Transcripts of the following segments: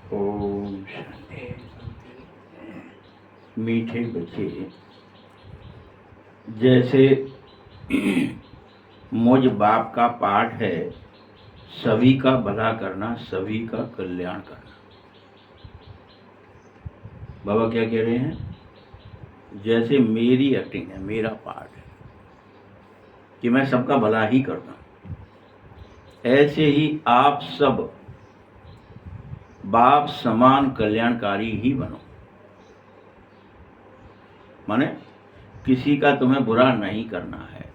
ओम शांति। मीठे बच्चे, जैसे मुझ बाप का पाठ है, सभी का भला करना, सभी का कल्याण करना। बाबा क्या कह रहे हैं? जैसे मेरी एक्टिंग है, मेरा पार्ट है कि मैं सबका भला ही करता हूं, ऐसे ही आप सब बाप समान कल्याणकारी ही बनो। माने किसी का तुम्हें बुरा नहीं करना है,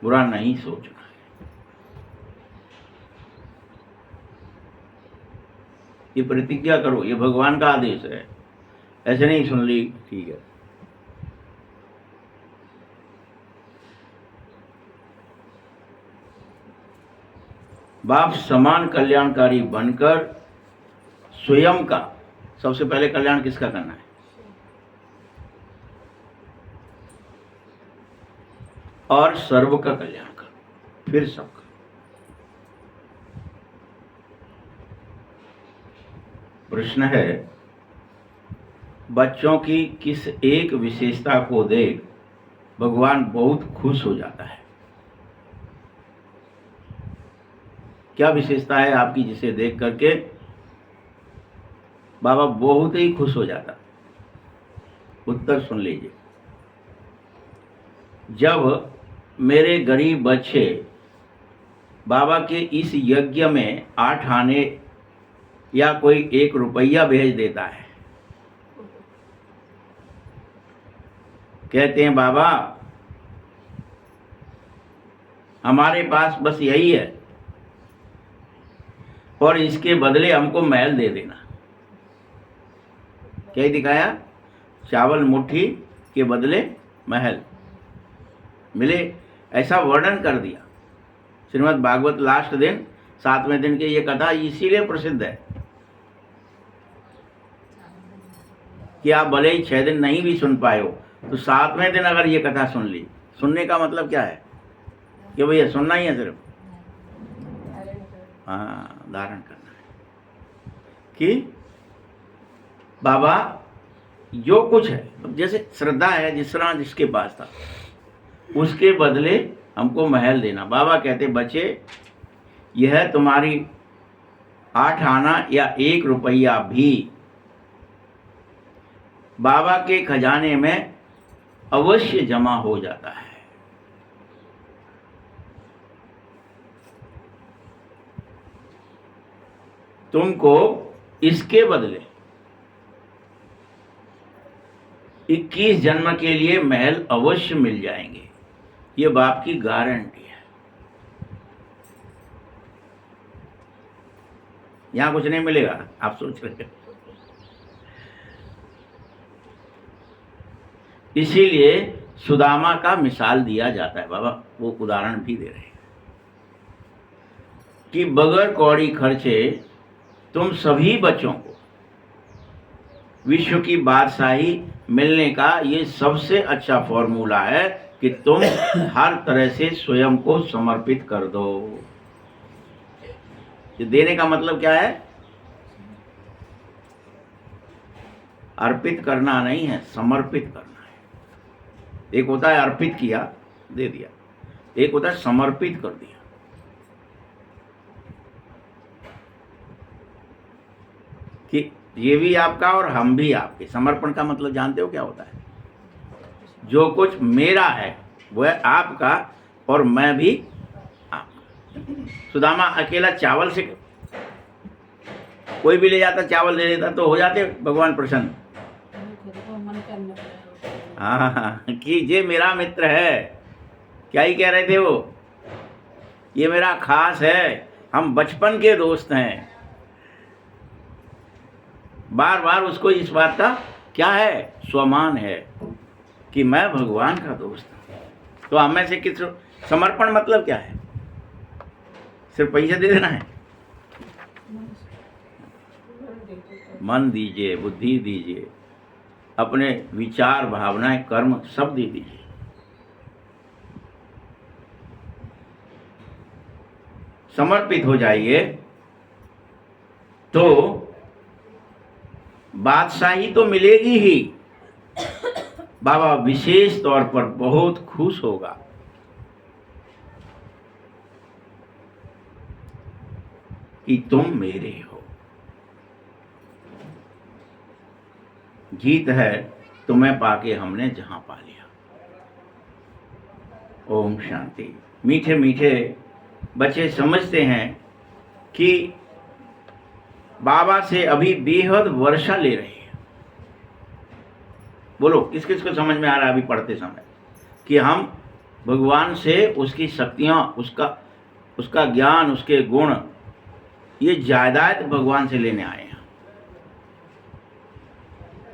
बुरा नहीं सोचना है। ये प्रतिज्ञा करो, ये भगवान का आदेश है। ऐसे नहीं सुन ली ठीक है। बाप समान कल्याणकारी बनकर स्वयं का, सबसे पहले कल्याण किसका करना है? और सर्व का कल्याण करो, फिर सबका। प्रश्न है, बच्चों की किस एक विशेषता को देख भगवान बहुत खुश हो जाता है? क्या विशेषता है आपकी जिसे देख करके बाबा बहुत ही खुश हो जाता? उत्तर सुन लीजिए। जब मेरे गरीब बच्चे बाबा के इस यज्ञ में 8 आने या कोई 1 रुपया भेज देता है, कहते हैं बाबा हमारे पास बस यही है और इसके बदले हमको महल दे देना। क्या दिखाया? चावल मुट्ठी के बदले महल मिले, ऐसा वर्णन कर दिया। श्रीमद् भागवत लास्ट दिन 7वें दिन की ये कथा इसीलिए प्रसिद्ध है कि आप भले ही 6 दिन नहीं भी सुन पाए हो तो 7वें दिन अगर ये कथा सुन ली, सुनने का मतलब क्या है कि भैया सुनना ही है, सिर्फ हाँ धारण करना है कि बाबा जो कुछ है, जैसे श्रद्धा है जिस तरह जिसके पास था, उसके बदले हमको महल देना। बाबा कहते बच्चे यह तुम्हारी 8 आना या 1 रुपया भी बाबा के खजाने में अवश्य जमा हो जाता है। तुमको इसके बदले 21 जन्म के लिए महल अवश्य मिल जाएंगे, ये बाप की गारंटी है। यहां कुछ नहीं मिलेगा, आप सोच रहे हो। इसीलिए सुदामा का मिसाल दिया जाता है। बाबा वो उदाहरण भी दे रहे हैं कि बगैर कौड़ी खर्चे तुम सभी बच्चों को विश्व की बादशाही मिलने का ये सबसे अच्छा फॉर्मूला है कि तुम हर तरह से स्वयं को समर्पित कर दो। ये देने का मतलब क्या है? अर्पित करना नहीं है, समर्पित करना है। एक होता है अर्पित किया, दे दिया, एक होता है समर्पित कर दिया। कि ये भी आपका और हम भी आपके। समर्पण का मतलब जानते हो क्या होता है? जो कुछ मेरा है वह आपका और मैं भी आपका। सुदामा अकेला चावल से कोई भी ले जाता, चावल दे देता तो हो जाते भगवान प्रसन्न। हाँ, कि ये मेरा मित्र है। क्या ही कह रहे थे वो? ये मेरा खास है, हम बचपन के दोस्त हैं। बार बार उसको इस बात का क्या है? स्वमान है कि मैं भगवान का दोस्त हूं। तो हमें से किस समर्पण मतलब क्या है? सिर्फ पैसे दे देना है? मन दीजिए, बुद्धि दीजिए, अपने विचार, भावनाएं, कर्म सब दे दीजिए। समर्पित हो जाइए तो बादशाही तो मिलेगी ही, बाबा विशेष तौर पर बहुत खुश होगा। कि तुम मेरे हो। गीत है तुम्हें पाके हमने जहां पा लिया। ओम शांति। मीठे मीठे बच्चे समझते हैं कि बाबा से अभी बेहद वर्षा ले रहे हैं। बोलो किस किस को समझ में आ रहा है अभी पढ़ते समय कि हम भगवान से उसकी शक्तियां, उसका ज्ञान, उसके गुण, ये जायदाद भगवान से लेने आए हैं।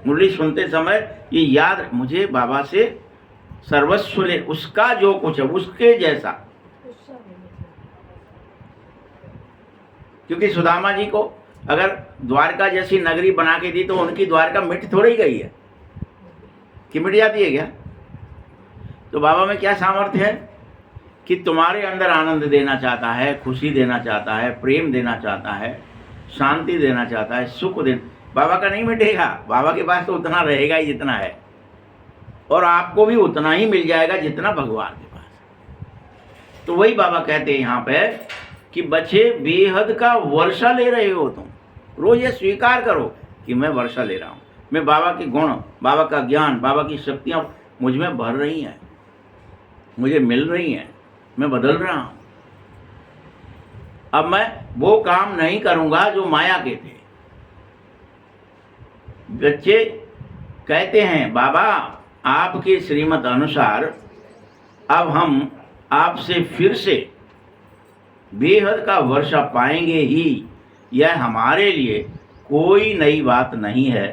मुरली सुनते समय ये याद, मुझे बाबा से सर्वस्व ले, उसका जो कुछ है उसके जैसा। क्योंकि सुदामा जी को अगर द्वारका जैसी नगरी बना के दी तो उनकी द्वारका मिट थोड़ी गई है कि मिट जाती है क्या? तो बाबा में क्या सामर्थ्य है कि तुम्हारे अंदर आनंद देना चाहता है, खुशी देना चाहता है, प्रेम देना चाहता है, शांति देना चाहता है, सुख देना। बाबा का नहीं मिटेगा, बाबा के पास तो उतना रहेगा ही जितना है, और आपको भी उतना ही मिल जाएगा जितना भगवान के पास। तो वही बाबा कहते हैं यहाँ पे कि बच्चे बेहद का वर्षा ले रहे हो तुम। रोज ये स्वीकार करो कि मैं वर्षा ले रहा हूँ, मैं बाबा के गुण, बाबा का ज्ञान, बाबा की शक्तियाँ मुझ में भर रही हैं, मुझे मिल रही हैं, मैं बदल रहा हूँ। अब मैं वो काम नहीं करूँगा जो माया के थे। बच्चे कहते हैं बाबा आपके श्रीमत अनुसार अब हम आपसे फिर से बेहद का वर्षा पाएंगे ही, यह हमारे लिए कोई नई बात नहीं है,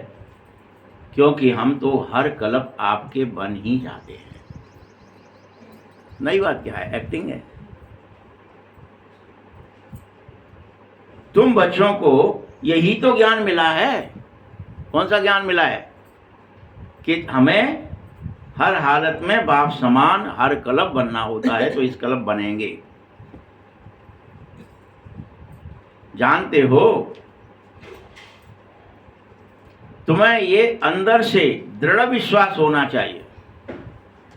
क्योंकि हम तो हर कल्प आपके बन ही जाते हैं। नई बात क्या है? एक्टिंग है। तुम बच्चों को यही तो ज्ञान मिला है। कौन सा ज्ञान मिला है? कि हमें हर हालत में बाप समान हर कल्प बनना होता है, तो इस कल्प बनेंगे। जानते हो, तुम्हें ये अंदर से दृढ़ विश्वास होना चाहिए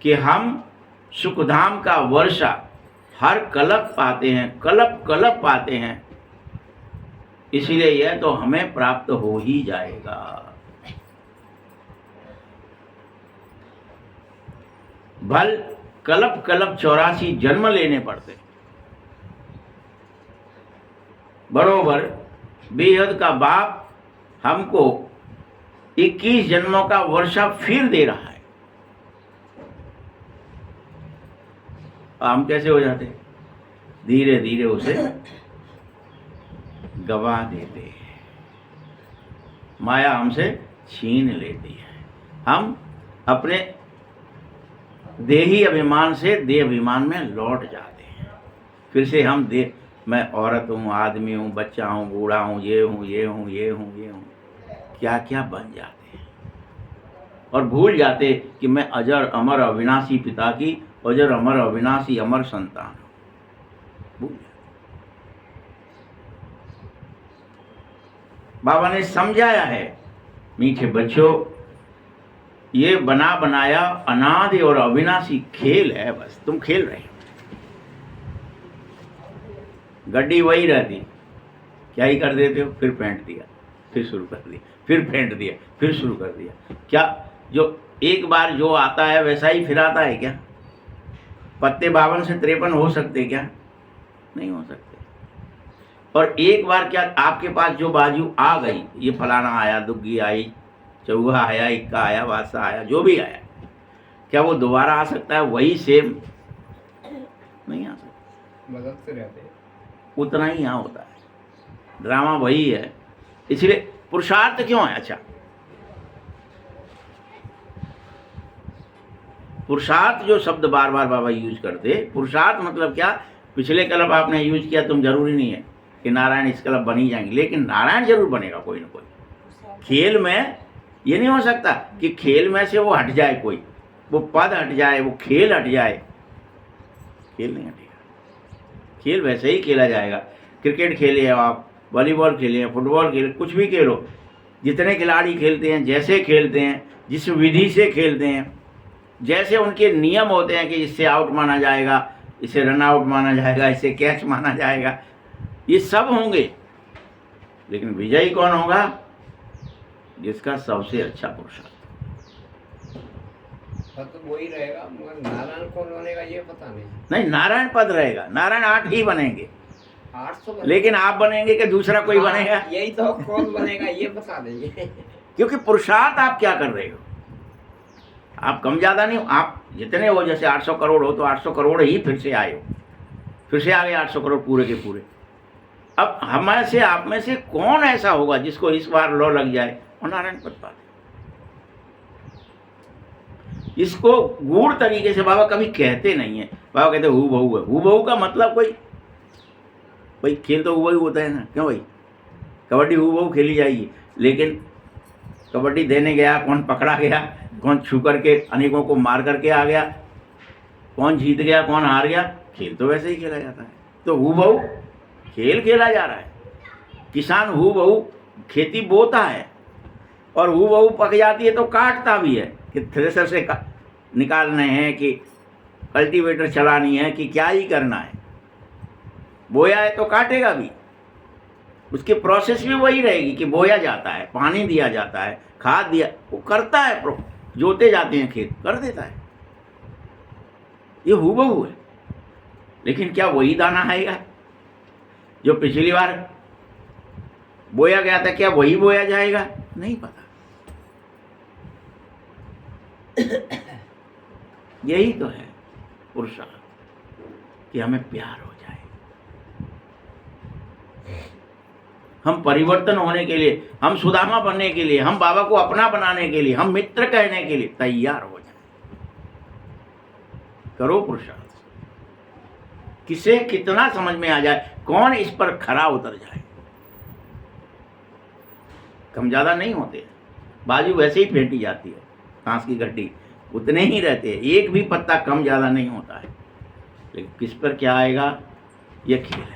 कि हम सुखधाम का वर्षा हर कल्प पाते हैं, कल्प कल्प पाते हैं, इसलिए यह तो हमें प्राप्त हो ही जाएगा। भल कल्प कल्प 84 जन्म लेने पड़ते, बरोबर बेहद का बाप हमको 21 जन्मों का वर्षा फिर दे रहा है। हम कैसे हो जाते? धीरे धीरे उसे गवा देते हैं, माया हमसे छीन लेती है। हम अपने देही अभिमान से देह अभिमान में लौट जाते हैं। फिर से हम देह, मैं औरत हूँ, आदमी हूँ, बच्चा हूँ, बूढ़ा हूँ, ये हूँ, ये हूँ, ये हूँ, ये हूँ, क्या क्या बन जाते हैं, और भूल जाते कि मैं अजर अमर अविनाशी पिता की अजर अमर अविनाशी अमर संतान हूँ। भूल जाते। बाबा ने समझाया है, मीठे बच्चों, ये बना बनाया अनादि और अविनाशी खेल है, बस तुम खेल रहे हो। गड्डी वही रहती, क्या ही कर देते हो, फिर फेंट दिया, फिर शुरू कर दिया, फिर फेंट दिया, फिर शुरू कर दिया। क्या जो एक बार जो आता है वैसा ही फिर आता है क्या? पत्ते 52 से 53 हो सकते क्या? नहीं हो सकते। और एक बार क्या आपके पास जो बाजू आ गई, ये फलाना आया, दुग्गी आई, चौहा आया, इक्का आया, बादशाह आया, जो भी आया, क्या वो दोबारा आ सकता है वही सेम? नहीं आ सकता, बदलते रहते हैं। उतना ही यहाँ होता है, ड्रामा वही है। इसलिए पुरुषार्थ क्यों है? अच्छा, पुरुषार्थ जो शब्द बार बार बाबा यूज करते, पुरुषार्थ मतलब क्या? पिछले कल्प आपने यूज किया, तुम जरूरी नहीं है कि नारायण इस कल्प बन ही जाएंगे, लेकिन नारायण जरूर बनेगा कोई ना कोई। खेल में ये नहीं हो सकता कि खेल में से वो हट जाए, कोई वो पद हट जाए, वो खेल हट जाए। खेल नहीं हटेगा, खेल वैसे ही खेला जाएगा। क्रिकेट खेलिए आप, वॉलीबॉल खेलिए, फुटबॉल खेलिए, कुछ भी खेलो, जितने खिलाड़ी खेलते हैं, जैसे खेलते हैं, जिस विधि से खेलते हैं, जैसे उनके नियम होते हैं कि इससे आउट माना जाएगा, इसे रन आउट माना जाएगा, इसे कैच माना जाएगा, ये सब होंगे। लेकिन विजयी कौन होगा? जिसका सबसे अच्छा पुरुषार्थ। तो वही रहेगा, मगर नारायण कौन बनेगा ये पता नहीं। नहीं, नारायण पद रहेगा, नारायण 8 ही बनेंगे, 800 लेकिन आप बनेंगे कि दूसरा कोई बनेगा? यही तो, कौन बनेगा ये बता देंगे। क्योंकि पुरुषार्थ आप क्या कर रहे हो? आप कम ज़्यादा नहीं हो, आप जितने हो, जैसे 800 करोड़ हो तो 800 करोड़ ही फिर से आए हो, फिर से आ गए 800 करोड़ पूरे के पूरे। अब हमें से, आप में से कौन ऐसा होगा जिसको इस बार लौ लग जाए और नारायण पद पा दे? इसको गूढ़ तरीके से बाबा कभी कहते नहीं है। बाबा कहते हु बहू है। हु बहू का मतलब कोई, भाई खेल तो हु बहू होता है ना, क्यों भाई? कबड्डी हु बहू खेली जाएगी, लेकिन कबड्डी देने गया, कौन पकड़ा गया, कौन छू करके अनेकों को मार करके आ गया, कौन जीत गया, कौन हार गया, खेल तो वैसे ही खेला जाता है। तो हु बहू खेल खेला जा रहा है। किसान हु बहू खेती बोता है, और हु बहू पक जाती है तो काटता भी है कि थ्रेसर से निकालने हैं, कि कल्टीवेटर चलानी है, कि क्या ही करना है। बोया है तो काटेगा भी, उसकी प्रोसेस भी वही रहेगी कि बोया जाता है, पानी दिया जाता है, खाद दिया, वो करता है, जोते जाते हैं खेत, कर देता है। ये हु बहू है। लेकिन क्या वही दाना आएगा जो पिछली बार बोया गया था? क्या वही बोया जाएगा? नहीं पता। यही तो है पुरुषार्थ, कि हमें प्यार हो जाए, हम परिवर्तन होने के लिए, हम सुदामा बनने के लिए, हम बाबा को अपना बनाने के लिए, हम मित्र कहने के लिए तैयार हो जाए। करो पुरुषार्थ। किसे कितना समझ में आ जाए, कौन इस पर खरा उतर जाए। कम ज्यादा नहीं होते, बाजू वैसे ही फेंटी जाती है, कांस की गड्डी उतने ही रहते हैं, एक भी पत्ता कम ज्यादा नहीं होता है। लेकिन किस पर क्या आएगा, यह खेल है।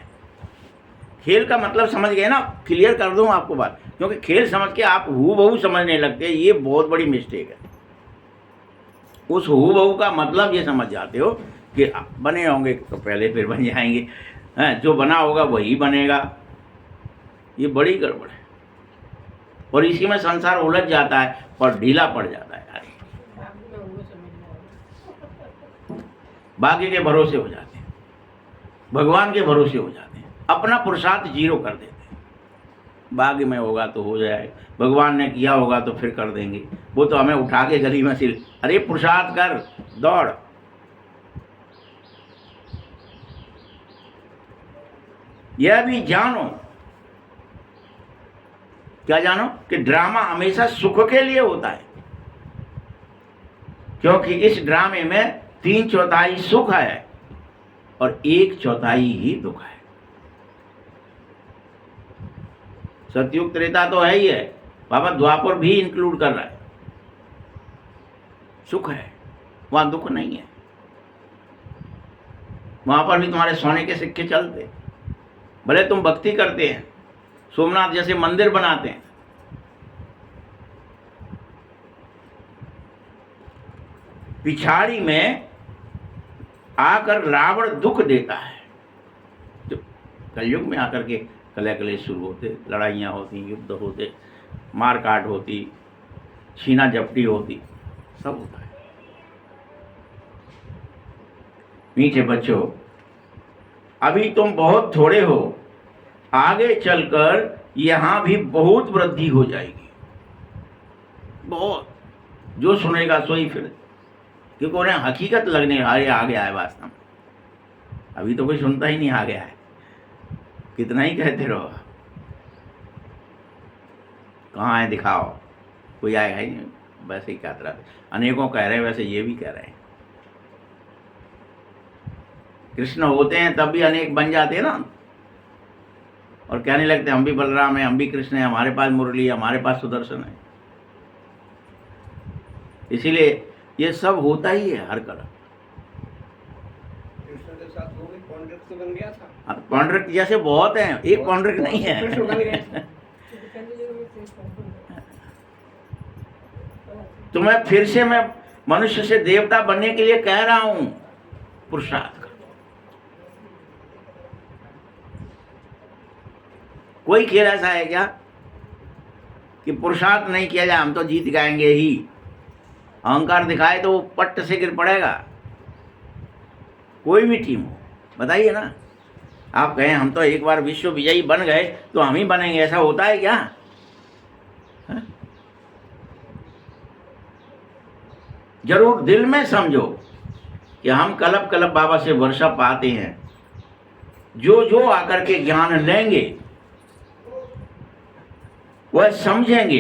खेल का मतलब समझ गए ना? क्लियर कर दूं आपको बात, क्योंकि खेल समझ के आप हु बहू समझने लगते हैं, ये बहुत बड़ी मिस्टेक है। उस हु बहू का मतलब ये समझ जाते हो कि बने होंगे तो पहले फिर बन जाएंगे, जो बना होगा वही बनेगा। ये बड़ी गड़बड़ है, और इसी में संसार उलझ जाता है और ढीला पड़ जाता है। भाग्य के भरोसे हो जाते हैं, भगवान के भरोसे हो जाते हैं, अपना पुरुषार्थ जीरो कर देते हैं। भाग्य में होगा तो हो जाएगा, भगवान ने किया होगा तो फिर कर देंगे, वो तो हमें उठा के गली में सिल, अरे पुरुषार्थ कर, दौड़। यह भी जानो, क्या जानो? कि ड्रामा हमेशा सुख के लिए होता है, क्योंकि इस ड्रामे में 3/4 सुख है और 1/4 ही दुख है। सतयुग त्रेता तो है ही है, बाबा द्वापर भी इंक्लूड कर रहा है। सुख है, वहां दुख नहीं है। वहां पर भी तुम्हारे सोने के सिक्के चलते, भले तुम भक्ति करते हैं, सोमनाथ जैसे मंदिर बनाते हैं, पिछाड़ी में आकर रावण दुख देता है। तो कलयुग में आकर के कलह कलेश शुरू होते, लड़ाइयाँ होती, युद्ध होते, मारकाट होती, छीना झपटी होती, सब होता है। मीठे बच्चों, अभी तुम बहुत थोड़े हो, आगे चलकर यहाँ भी बहुत वृद्धि हो जाएगी, बहुत। जो सुनेगा सोई फिर, क्योंकि उन्हें हकीकत लगने आ गया है वास्तव में। अभी तो कोई सुनता ही नहीं आ गया है, कितना ही कहते रहो, कहाँ है दिखाओ, कोई आएगा ही नहीं। वैसे ही कहते रहते, अनेकों कह रहे हैं, वैसे ये भी कह रहे हैं। कृष्ण होते हैं तब भी अनेक बन जाते हैं ना, और कहने लगते हम भी बलराम हैं, हम भी कृष्ण हैं, हमारे पास मुरली है, हमारे पास सुदर्शन है। इसीलिए ये सब होता ही है हर कदम। कृष्ण के साथ वो भी कॉन्ट्रैक्ट तो बन गया था। कॉन्ट्रैक्ट जैसे बहुत हैं, एक कॉन्ट्रैक्ट नहीं है। तुम्हें फिर से मैं मनुष्य से देवता बनने के लिए कह रहा हूं, पुरुषार्थ करो। कोई खेल ऐसा है क्या कि पुरुषार्थ नहीं किया जाए, हम तो जीत जाएंगे ही, अहंकार दिखाए तो वो पट्ट से गिर पड़ेगा। कोई भी टीम हो, बताइए ना, आप कहें हम तो एक बार विश्व विजयी बन गए तो हम ही बनेंगे, ऐसा होता है क्या? है? जरूर दिल में समझो कि हम कलब कलब बाबा से वर्षा पाते हैं। जो जो आकर के ज्ञान लेंगे वह समझेंगे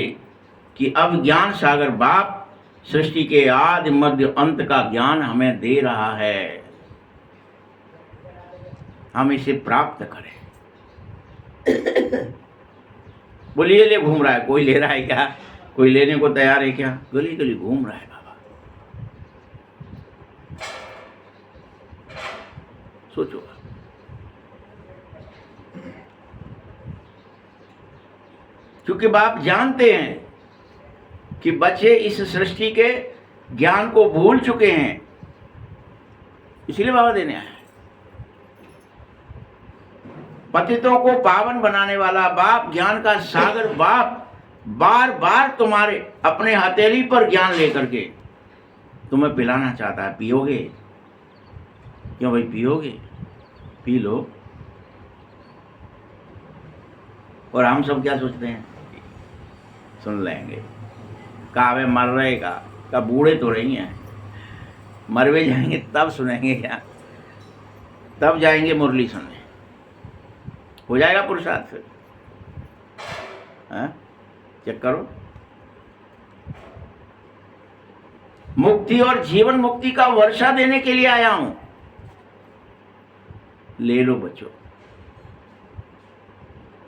कि अब ज्ञान सागर बाप सृष्टि के आदि मध्य अंत का ज्ञान हमें दे रहा है, हम इसे प्राप्त करें। बोलिए ले घूम रहा है, कोई ले रहा है क्या? कोई लेने को तैयार है क्या? गली गली घूम रहा है बाबा। सोचो, क्योंकि बाप जानते हैं कि बच्चे इस सृष्टि के ज्ञान को भूल चुके हैं, इसलिए बाबा देने आए। पतितों को पावन बनाने वाला बाप, ज्ञान का सागर बाप, बार बार तुम्हारे अपने हथेली पर ज्ञान लेकर के तुम्हें पिलाना चाहता है। पियोगे? क्यों भाई, पियोगे? P low. और हम सब क्या सोचते हैं, सुन लेंगे, कावे मर रहेगा, का बूढ़े तो रही हैं, मरवे जाएंगे तब सुनेंगे क्या? तब जाएंगे मुरली सुनने, हो जाएगा पुरुषार्थ फिर। चेक करो, मुक्ति और जीवन मुक्ति का वर्षा देने के लिए आया हूं। ले लो बच्चों,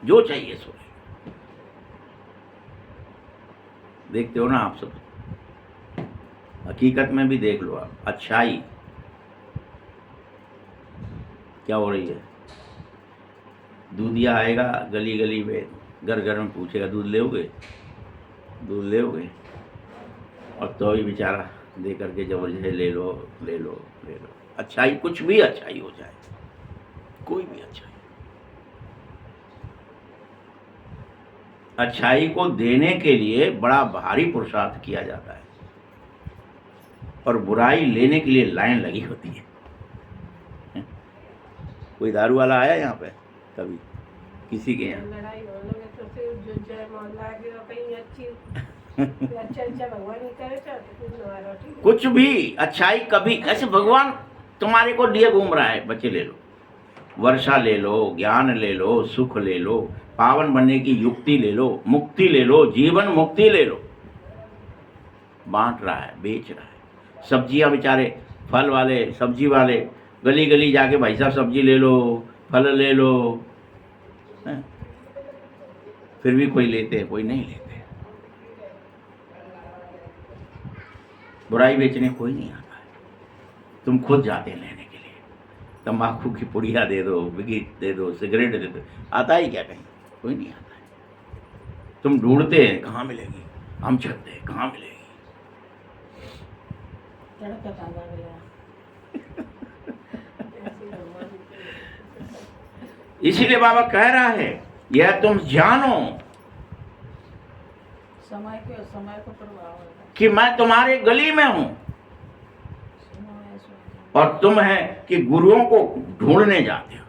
जो चाहिए सो। देखते हो ना आप सब, हकीकत में भी देख लो आप, अच्छाई क्या हो रही है। दूधिया आएगा गली गली में, घर घर में पूछेगा दूध लेओगे, दूध लेओगे, और तो ही बेचारा दे करके जबरदस्ती ले लो ले लो ले लो। अच्छाई, कुछ भी अच्छाई हो जाए, कोई भी अच्छाई, अच्छाई को देने के लिए बड़ा भारी पुरुषार्थ किया जाता है, और बुराई लेने के लिए लाइन लगी होती है। कोई दारू वाला आया यहाँ पे कभी किसी के यहाँ? लड़ाई हो लगे तो फिर जो जय मोहल्ला की कहीं अच्छी अच्छा भगवान ही करे तो कुछ भी अच्छाई कभी ऐसे भगवान तुम्हारे को लिए घूम रहा है। बच्चे ले लो, वर्षा ले लो, ज्ञान ले लो, सुख ले लो, पावन बनने की युक्ति ले लो, मुक्ति ले लो, जीवन मुक्ति ले लो। बांट रहा है, बेच रहा है। सब्जियां बेचारे फल वाले, सब्जी वाले गली गली जाके भाई साहब सब्जी ले लो, फल ले लो, हैं? फिर भी कोई लेते हैं, कोई नहीं लेते। बुराई बेचने कोई नहीं आता है, तुम खुद जाते हैं लेने के लिए। तंबाकू की पुड़िया दे दो, बिगीट दे दो, सिगरेट दे दो, आता ही क्या कहीं? कोई नहीं आता है। तुम ढूंढते हैं कहाँ मिलेगी, हम चलते हैं कहाँ मिलेगी। इसीलिए बाबा कह रहा है, यह तुम जानो समय को प्रभाव कि मैं तुम्हारे गली में हूं, और तुम है कि गुरुओं को ढूंढने जाते हो।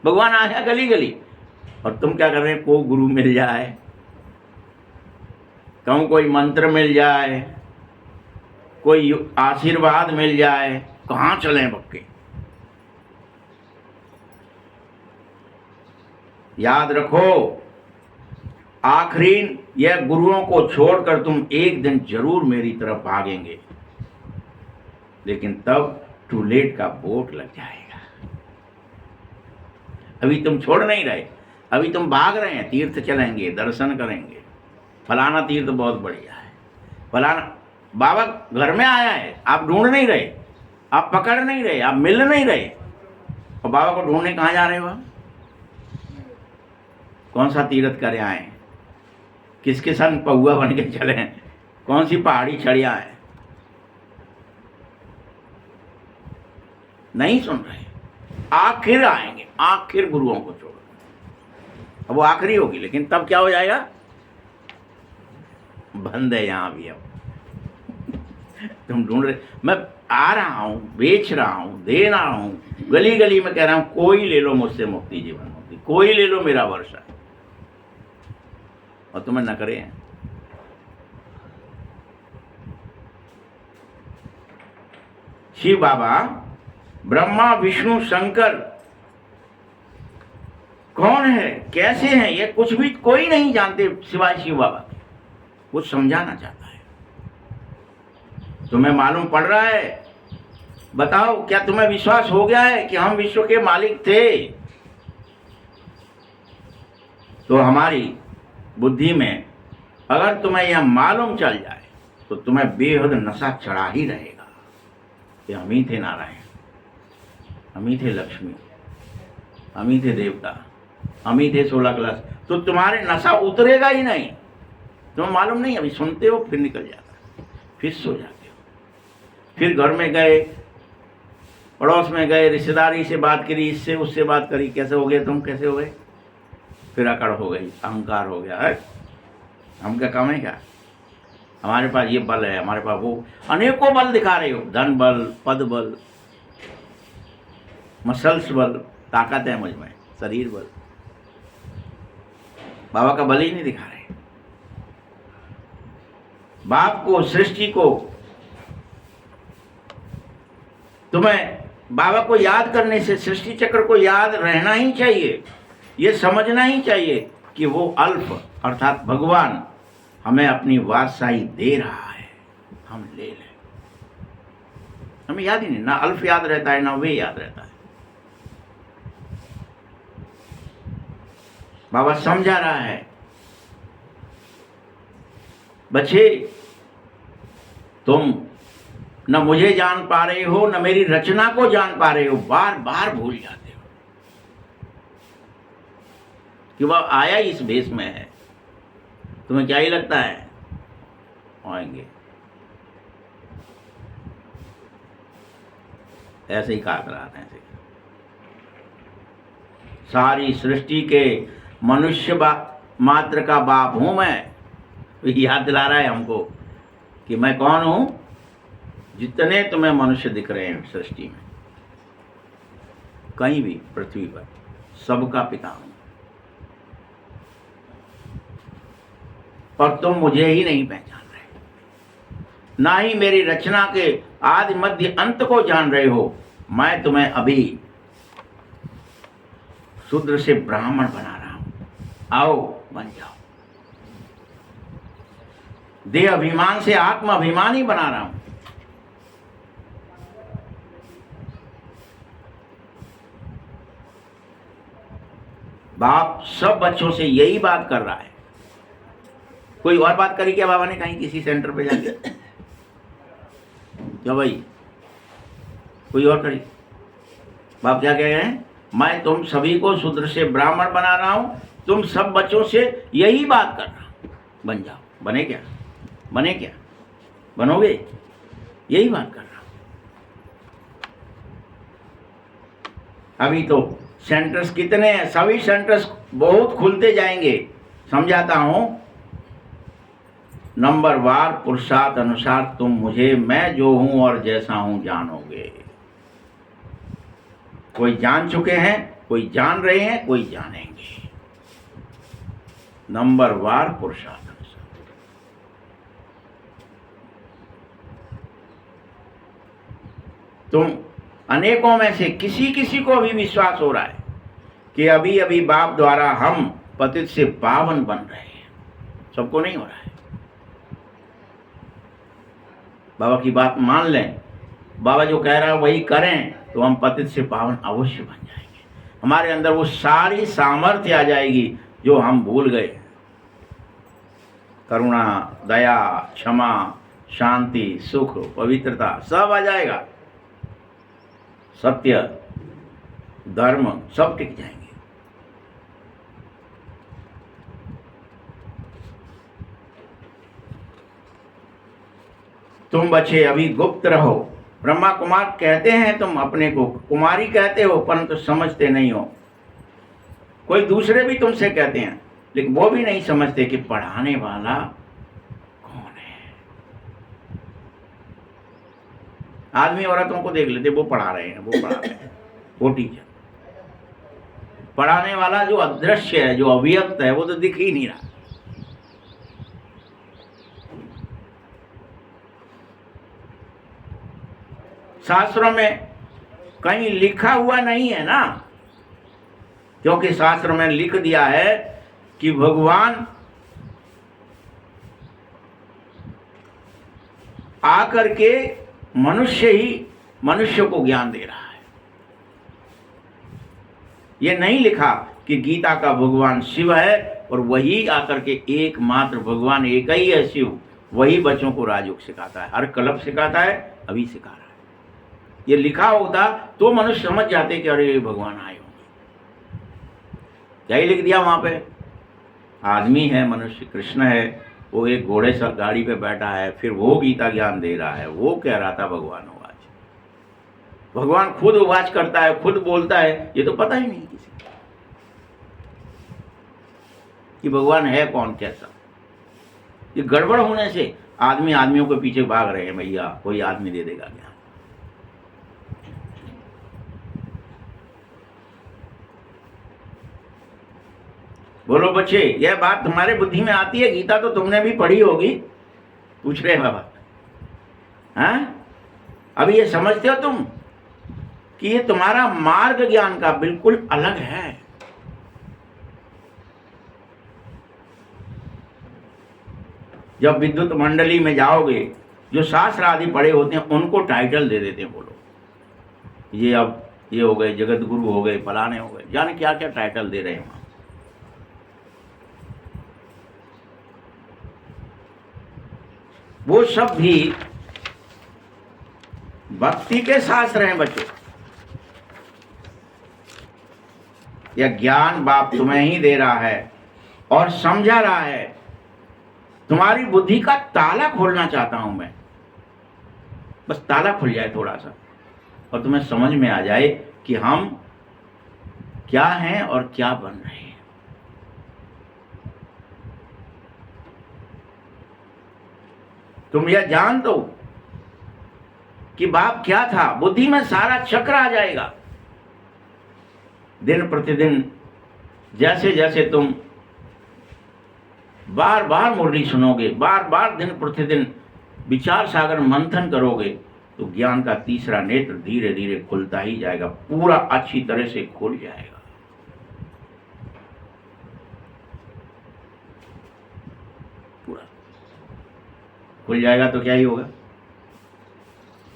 भगवान आया गली गली, और तुम क्या कर रहे हैं? को गुरु मिल जाए, कहूं कोई मंत्र मिल जाए, कोई आशीर्वाद मिल जाए, कहां चले बक्के। याद रखो, आखिरी यह गुरुओं को छोड़कर तुम एक दिन जरूर मेरी तरफ भागेंगे, लेकिन तब टू लेट का बोट लग जाएगा। अभी तुम छोड़ नहीं रहे, अभी तुम भाग रहे हैं, तीर्थ चलेंगे, दर्शन करेंगे, फलाना तीर्थ बहुत बढ़िया है, फलाना बाबा घर में आया है, आप ढूंढ नहीं रहे, आप पकड़ नहीं रहे, आप मिल नहीं रहे, और बाबा को ढूंढने कहाँ जा रहे हो आप? कौन सा तीर्थ करे आए, किसके संग पहुआ बन के चले, कौन सी पहाड़ी चढ़िया है? नहीं सुन रहे। आखिर आएंगे, आखिर गुरुओं को छोड़, अब वो आखिरी होगी, लेकिन तब क्या हो जाएगा? बंद है यहां भी। अब तुम ढूंढ रहे, मैं आ रहा हूं, बेच रहा हूं, दे रहा हूं, गली गली में कह रहा हूं कोई ले लो मुझसे मुक्ति, जीवन मुक्ति, कोई ले लो मेरा वर्षा, और तुम्हें नखरे हैं। शिव बाबा, ब्रह्मा विष्णु शंकर कौन है, कैसे हैं, ये कुछ भी कोई नहीं जानते सिवाय शिव बाबा के। वो समझाना चाहता है। तुम्हें मालूम पड़ रहा है? बताओ, क्या तुम्हें विश्वास हो गया है कि हम विश्व के मालिक थे? तो हमारी बुद्धि में अगर तुम्हें यह मालूम चल जाए तो तुम्हें बेहद नशा चढ़ा ही रहेगा कि हम ही थे नारायण, हम ही थे लक्ष्मी, हम ही थे देवता, हम ही थे 16 क्लास। तो तुम्हारे नशा उतरेगा ही नहीं। तुम्हें मालूम नहीं, अभी सुनते हो फिर निकल जाता है, फिर सो जाते हो, फिर घर में गए, पड़ोस में गए, रिश्तेदारी से बात करी, इससे उससे बात करी, कैसे हो गए तुम, कैसे हो गए, फिर अकड़ हो गई, अहंकार हो गया है। हम क्या काम है क्या? हमारे पास ये बल है, हमारे पास वो, अनेकों बल दिखा रहे हो, धन बल, पद बल, मसल्स बल, ताकत है मुझ में, शरीर बल। बाबा का बल ही नहीं दिखा रहे। बाप को, सृष्टि को, तुम्हें बाबा को याद करने से सृष्टि चक्र को याद रहना ही चाहिए। ये समझना ही चाहिए कि वो अल्प अर्थात भगवान हमें अपनी वात्साई दे रहा है, हम ले लें। हमें याद ही नहीं, ना अल्फ याद रहता है, ना वे याद रहता है। बाबा समझा रहा है, बच्चे तुम न मुझे जान पा रहे हो, न मेरी रचना को जान पा रहे हो, बार बार भूल जाते हो कि वह आया इस भेष में है। तुम्हें क्या ही लगता है आएंगे? ऐसे ही काट रहा था, ऐसे सारी सृष्टि के मनुष्य मात्र का बाप हूं मैं। याद दिला रहा है हमको कि मैं कौन हूं। जितने तुम्हें मनुष्य दिख रहे हैं सृष्टि में, कहीं भी पृथ्वी पर, सबका पिता हूं, पर तुम मुझे ही नहीं पहचान रहे, ना ही मेरी रचना के आदि मध्य अंत को जान रहे हो। मैं तुम्हें अभी शूद्र से ब्राह्मण बना रहा हूं, आओ बन जाओ। देह अभिमान से आत्म अभिमानी बना रहा हूं। बाप सब बच्चों से यही बात कर रहा है। कोई और बात करी क्या बाबा ने कहीं किसी सेंटर पे जाके? क्या भाई, कोई और करी? बाप क्या कह रहे हैं? मैं तुम सभी को शूद्र से ब्राह्मण बना रहा हूं, तुम सब बच्चों से यही बात कर रहा हूं, बन जाओ। बने क्या? बने क्या? बनोगे? यही बात कर रहा हूं। अभी तो सेंटर्स कितने हैं, सभी सेंटर्स बहुत खुलते जाएंगे। समझाता हूं, नंबर वार पुरुषार्थ अनुसार तुम मुझे, मैं जो हूं और जैसा हूं जानोगे। कोई जान चुके हैं, कोई जान रहे हैं, कोई जानेंगे। नंबर वार पुरुषार्थ अनुसार। तुम अनेकों में से किसी किसी को अभी विश्वास हो रहा है कि अभी अभी बाप द्वारा हम पतित से पावन बन रहे हैं। सबको नहीं हो रहा है। बाबा की बात मान लें, बाबा जो कह रहा है वही करें, तो हम पतित से पावन अवश्य बन जाएंगे। हमारे अंदर वो सारी सामर्थ्य आ जाएगी जो हम भूल गए। करुणा, दया, क्षमा, शांति, सुख, पवित्रता सब आ जाएगा। सत्य, धर्म सब टिक जाएंगे। तुम बच्चे अभी गुप्त रहो। ब्रह्मा कुमार कहते हैं तुम अपने को कुमारी कहते हो, परंतु समझते नहीं हो। कोई दूसरे भी तुमसे कहते हैं, लेकिन वो भी नहीं समझते कि पढ़ाने वाला कौन है। आदमी औरतों को देख लेते, वो पढ़ा रहे हैं, वो पढ़ा रहे हैं, वो टीचर। पढ़ाने वाला जो अदृश्य है, जो अव्यक्त है, वो तो दिख ही नहीं रहा। शास्त्रों में कहीं लिखा हुआ नहीं है ना, क्योंकि शास्त्र में लिख दिया है कि भगवान आकर के मनुष्य ही मनुष्य को ज्ञान दे रहा है। ये नहीं लिखा कि गीता का भगवान शिव है और वही आकर के एकमात्र भगवान एक ही है शिव, वही बच्चों को राजयोग सिखाता है, हर कल्प सिखाता है, अभी सिखा रहा है। ये लिखा होता तो मनुष्य समझ जाते कि अरे भगवान आए होंगे। क्या ही लिख दिया वहां पे? आदमी है, मनुष्य, कृष्ण है, वो एक घोड़े से गाड़ी पे बैठा है, फिर वो गीता ज्ञान दे रहा है। वो कह रहा था भगवान उवाच, भगवान खुद उवाच करता है, खुद बोलता है, ये तो पता ही नहीं किसी को कि भगवान है कौन, कैसा। ये गड़बड़ होने से आदमी आदमियों के पीछे भाग रहे हैं, भैया कोई आदमी दे देगा ज्ञान। बोलो बच्चे, यह बात तुम्हारे बुद्धि में आती है? गीता तो तुमने भी पढ़ी होगी, पूछ रहे हैं बाबा। हाँ, अभी ये समझते हो तुम कि ये तुम्हारा मार्ग ज्ञान का बिल्कुल अलग है। जब विद्युत मंडली में जाओगे, जो शास्त्र आदि पढ़े होते हैं उनको टाइटल दे देते हैं, बोलो ये अब ये हो गए, जगत गुरु हो गए, फलाने हो गए, जाने क्या क्या टाइटल दे रहे हैं वहां। वो सब भी भक्ति के शास्त्र हैं बच्चों। यह ज्ञान बाप तुम्हें ही दे रहा है और समझा रहा है। तुम्हारी बुद्धि का ताला खोलना चाहता हूं मैं, बस ताला खुल जाए थोड़ा सा और तुम्हें समझ में आ जाए कि हम क्या हैं और क्या बन रहे हैं। तुम यह जान दो कि बाप क्या था, बुद्धि में सारा चक्र आ जाएगा। दिन प्रतिदिन जैसे जैसे तुम बार बार मुरली सुनोगे, बार बार दिन प्रतिदिन विचार सागर मंथन करोगे, तो ज्ञान का तीसरा नेत्र धीरे धीरे खुलता ही जाएगा, पूरा अच्छी तरह से खुल जाएगा। पूरा खुल जाएगा तो क्या ही होगा।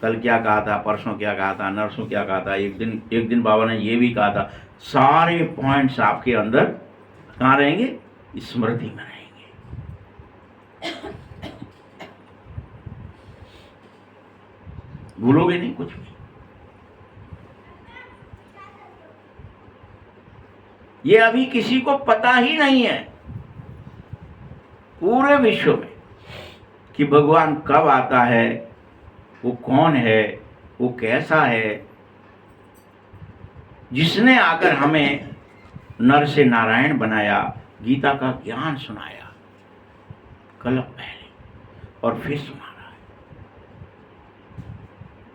कल क्या कहा था, परसों क्या कहा था, नरसों क्या कहा था, एक दिन बाबा ने ये भी कहा था, सारे पॉइंट्स आपके अंदर कहाँ रहेंगे? स्मृति में रहेंगे। भूलोगे नहीं कुछ भी। ये अभी किसी को पता ही नहीं है पूरे विश्व में कि भगवान कब आता है, वो कौन है, वो कैसा है। जिसने आकर हमें नर से नारायण बनाया, गीता का ज्ञान सुनाया कल्प पहले और फिर सुना रहा है,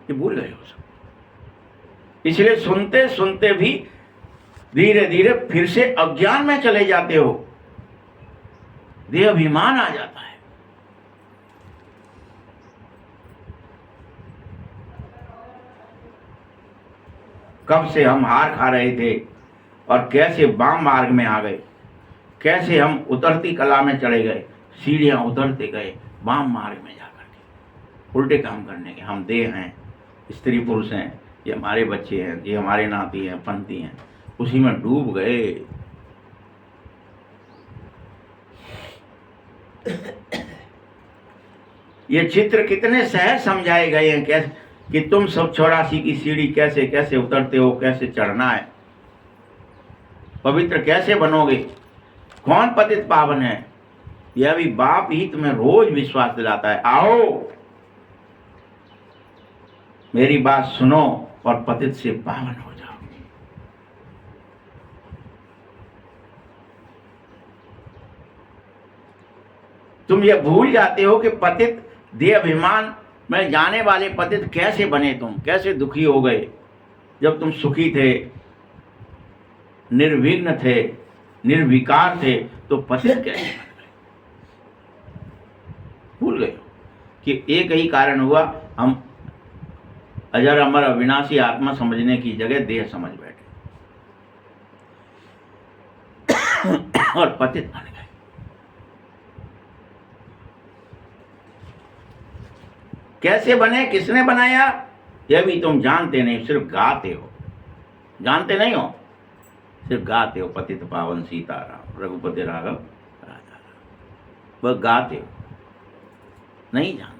ये भूल गए हो सब। इसलिए सुनते सुनते भी धीरे धीरे फिर से अज्ञान में चले जाते हो, देह अभिमान आ जाता है। कब से हम हार खा रहे थे और कैसे वाम मार्ग में आ गए, कैसे हम उतरती कला में चले गए, सीढ़ियां उतरते गए वाम मार्ग में जाकर के उल्टे काम करने के। हम देह हैं, स्त्री पुरुष हैं, ये हमारे बच्चे हैं, ये हमारे नाती हैं, पंथी हैं, उसी में डूब गए। ये चित्र कितने सहज समझाए गए हैं कैसे कि तुम सब 84 की सीढ़ी कैसे कैसे उतरते हो, कैसे चढ़ना है, पवित्र कैसे बनोगे, कौन पतित पावन है। यह भी बाप ही तुम्हें रोज विश्वास दिलाता है, आओ मेरी बात सुनो और पतित से पावन हो जाओ। तुम ये भूल जाते हो कि पतित देह अभिमान में जाने वाले पतित कैसे बने, तुम कैसे दुखी हो गए जब तुम सुखी थे, निर्विघ्न थे, निर्विकार थे, तो पतित कैसे बन गए? भूल गए कि एक ही कारण हुआ, हम अजर अमर अविनाशी आत्मा समझने की जगह देह समझ बैठे और पतित बन गए। कैसे बने, किसने बनाया, यह भी तुम जानते नहीं, सिर्फ गाते हो। जानते नहीं हो, सिर्फ गाते हो। पतित पावन सीताराम रघुपति राघव राजा राम, वह गाते हो, नहीं जानते।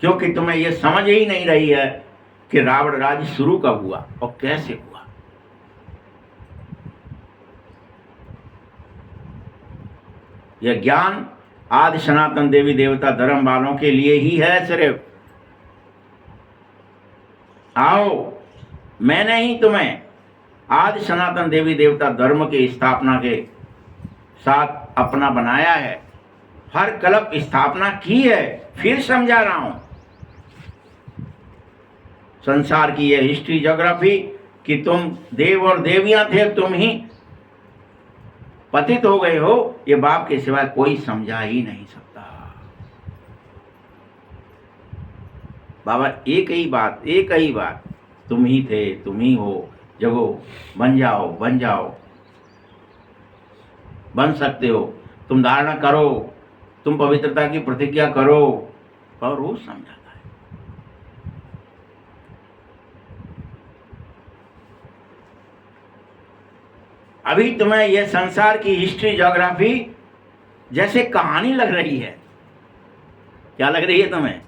क्योंकि तुम्हें यह समझ ही नहीं रही है कि रावण राज्य शुरू कब हुआ और कैसे हुआ। यह ज्ञान आदि सनातन देवी देवता धर्म वालों के लिए ही है सिर्फ। आओ, मैंने ही तुम्हें आदि सनातन देवी देवता धर्म की स्थापना के साथ अपना बनाया है, हर कल्प स्थापना की है। फिर समझा रहा हूं संसार की यह हिस्ट्री ज्योग्राफी कि तुम देव और देवियां थे, तुम ही पतित हो गए हो, ये बाप के सिवाय कोई समझा ही नहीं सकता। बाबा एक ही बात, एक ही बात, तुम ही थे, तुम ही हो, जगो, बन जाओ, बन जाओ, बन सकते हो, तुम धारणा करो, तुम पवित्रता की प्रतिज्ञा करो। और रोज समझाता है। अभी तुम्हें यह संसार की हिस्ट्री ज्योग्राफी जैसे कहानी लग रही है। क्या लग रही है तुम्हें?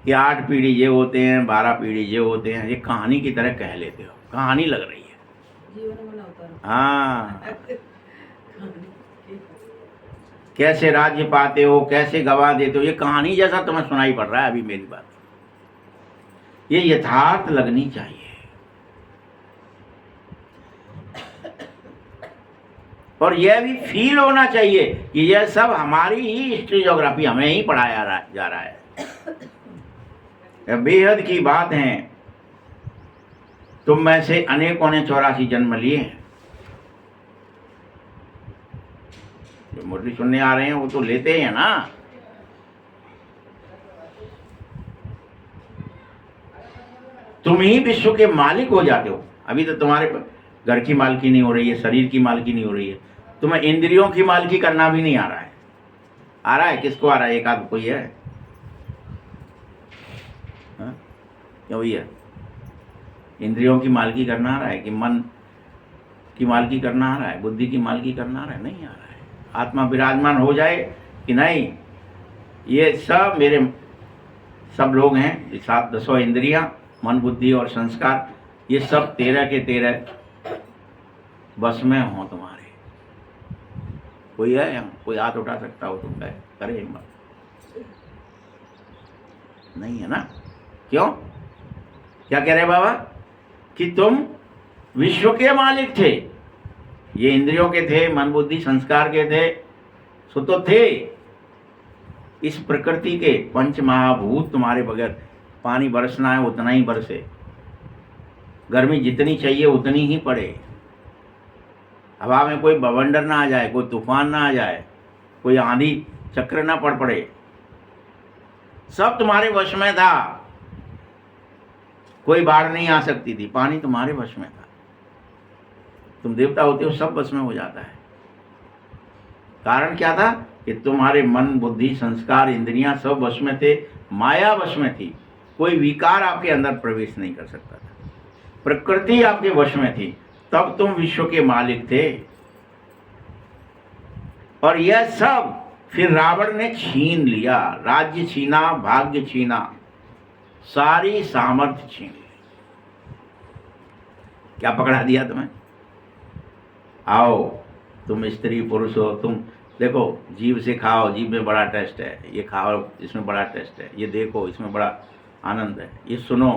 कि 8 पीढ़ी ये होते हैं, 12 पीढ़ी ये होते हैं, ये कहानी की तरह कह लेते हो, कहानी लग रही है। जीवन में ना उतारो। हाँ, कैसे राज्य पाते हो, कैसे गवा देते हो, ये कहानी जैसा तुम्हें सुनाई पड़ रहा है अभी मेरी बात। ये यथार्थ लगनी चाहिए। और यह भी फील होना चाहिए कि यह सब हमारी ही हिस्ट्री ज्योग्राफी, हमें ही पढ़ाया जा रहा है। यह बेहद की बात है। तुम में से अनेकों ने 84 जन्म लिए हैं। जो मुरली सुनने आ रहे हैं वो तो लेते हैं ना। तुम ही विश्व के मालिक हो जाते हो। अभी तो तुम्हारे घर की मालकी नहीं हो रही है, शरीर की मालकी नहीं हो रही है, तुम्हें इंद्रियों की मालकी करना भी नहीं आ रहा है। आ रहा है? किसको आ रहा है? एक आध कोई है? क्या वही है? इंद्रियों की मालकी करना आ रहा है कि मन की मालकी करना आ रहा है, बुद्धि की मालकी करना आ रहा है? नहीं आ रहा है। आत्मा विराजमान हो जाए कि नहीं, ये सब मेरे सब लोग हैं, ये 7 इंद्रियां, मन, बुद्धि और संस्कार, ये सब 13 के 13 बस में हो तुम्हारे। कोई है यहाँ? कोई हाथ उठा सकता हो? तुम करे हिम्मत? नहीं है ना? क्यों? क्या कह रहे बाबा? कि तुम विश्व के मालिक थे। ये इंद्रियों के थे, मन, बुद्धि, संस्कार के थे, सो तो थे। इस प्रकृति के 5 महाभूत तुम्हारे बगैर, पानी बरसना है उतना ही बरसे, गर्मी जितनी चाहिए उतनी ही पड़े, हवा में कोई बवंडर ना आ जाए, कोई तूफान ना आ जाए, कोई आंधी चक्र ना पड़ पड़े, सब तुम्हारे वश में था। कोई बाढ़ नहीं आ सकती थी, पानी तुम्हारे वश में था। तुम देवता होते हो, सब वश में हो जाता है। कारण क्या था? कि तुम्हारे मन, बुद्धि, संस्कार, इंद्रियां सब वश में थे, माया वश में थी। कोई विकार आपके अंदर प्रवेश नहीं कर सकता था, प्रकृति आपके वश में थी, तब तुम विश्व के मालिक थे। और यह सब फिर रावण ने छीन लिया, राज्य छीना, भाग्य छीना, सारी सामर्थ्य छीन ली। क्या पकड़ा दिया तुम्हें? आओ, तुम स्त्री पुरुष हो, तुम देखो, जीभ से खाओ, जीभ में बड़ा टेस्ट है, ये खाओ इसमें बड़ा टेस्ट है, ये देखो इसमें बड़ा आनंद है, ये सुनो।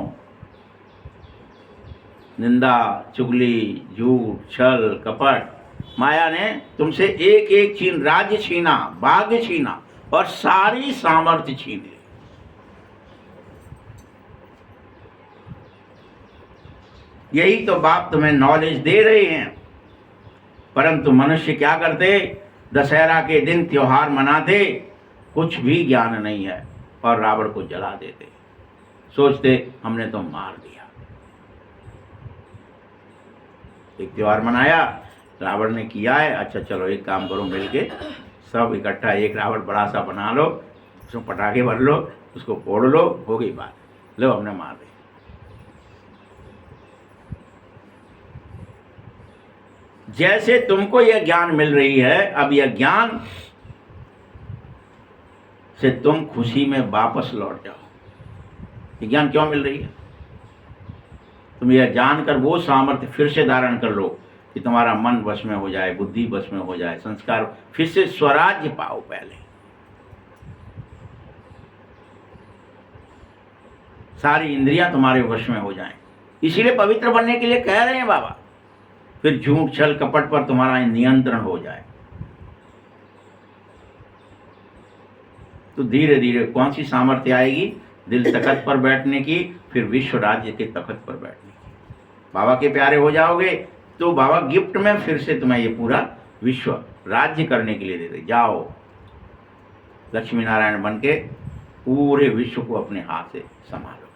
निंदा, चुगली, झूठ, छल, कपट, माया ने तुमसे एक एक छीन, राज्य छीना, भाग्य छीना और सारी सामर्थ्य छीन ली। यही तो बाप तुम्हें नॉलेज दे रहे हैं। परंतु मनुष्य क्या करते, दशहरा के दिन त्योहार मनाते, कुछ भी ज्ञान नहीं है और रावण को जला देते, सोचते हमने तो मार दिया। एक त्योहार मनाया, रावण ने किया है, अच्छा चलो एक काम करो, मिलके सब इकट्ठा एक रावण बड़ा सा बना लो, उसमें पटाखे भर लो, उसको फोड़ लो, हो गई बात, लो हमने मार दिया। जैसे तुमको यह ज्ञान मिल रही है, अब यह ज्ञान से तुम खुशी में वापस लौट जाओ। ये ज्ञान क्यों मिल रही है? तुम यह जानकर वो सामर्थ्य फिर से धारण कर लो कि तुम्हारा मन वश में हो जाए, बुद्धि वश में हो जाए, संस्कार फिर से स्वराज्य पाओ। पहले सारी इंद्रियां तुम्हारे वश में हो जाएं। इसीलिए पवित्र बनने के लिए कह रहे हैं बाबा। फिर झूठ, छल, कपट पर तुम्हारा नियंत्रण हो जाए तो धीरे धीरे कौन सी सामर्थ्य आएगी? दिल तख्त पर बैठने की, फिर विश्व राज्य के तख्त पर बैठने की। बाबा के प्यारे हो जाओगे तो बाबा गिफ्ट में फिर से तुम्हें ये पूरा विश्व राज्य करने के लिए देते। जाओ लक्ष्मी नारायण बन के पूरे विश्व को अपने हाथ से संभालो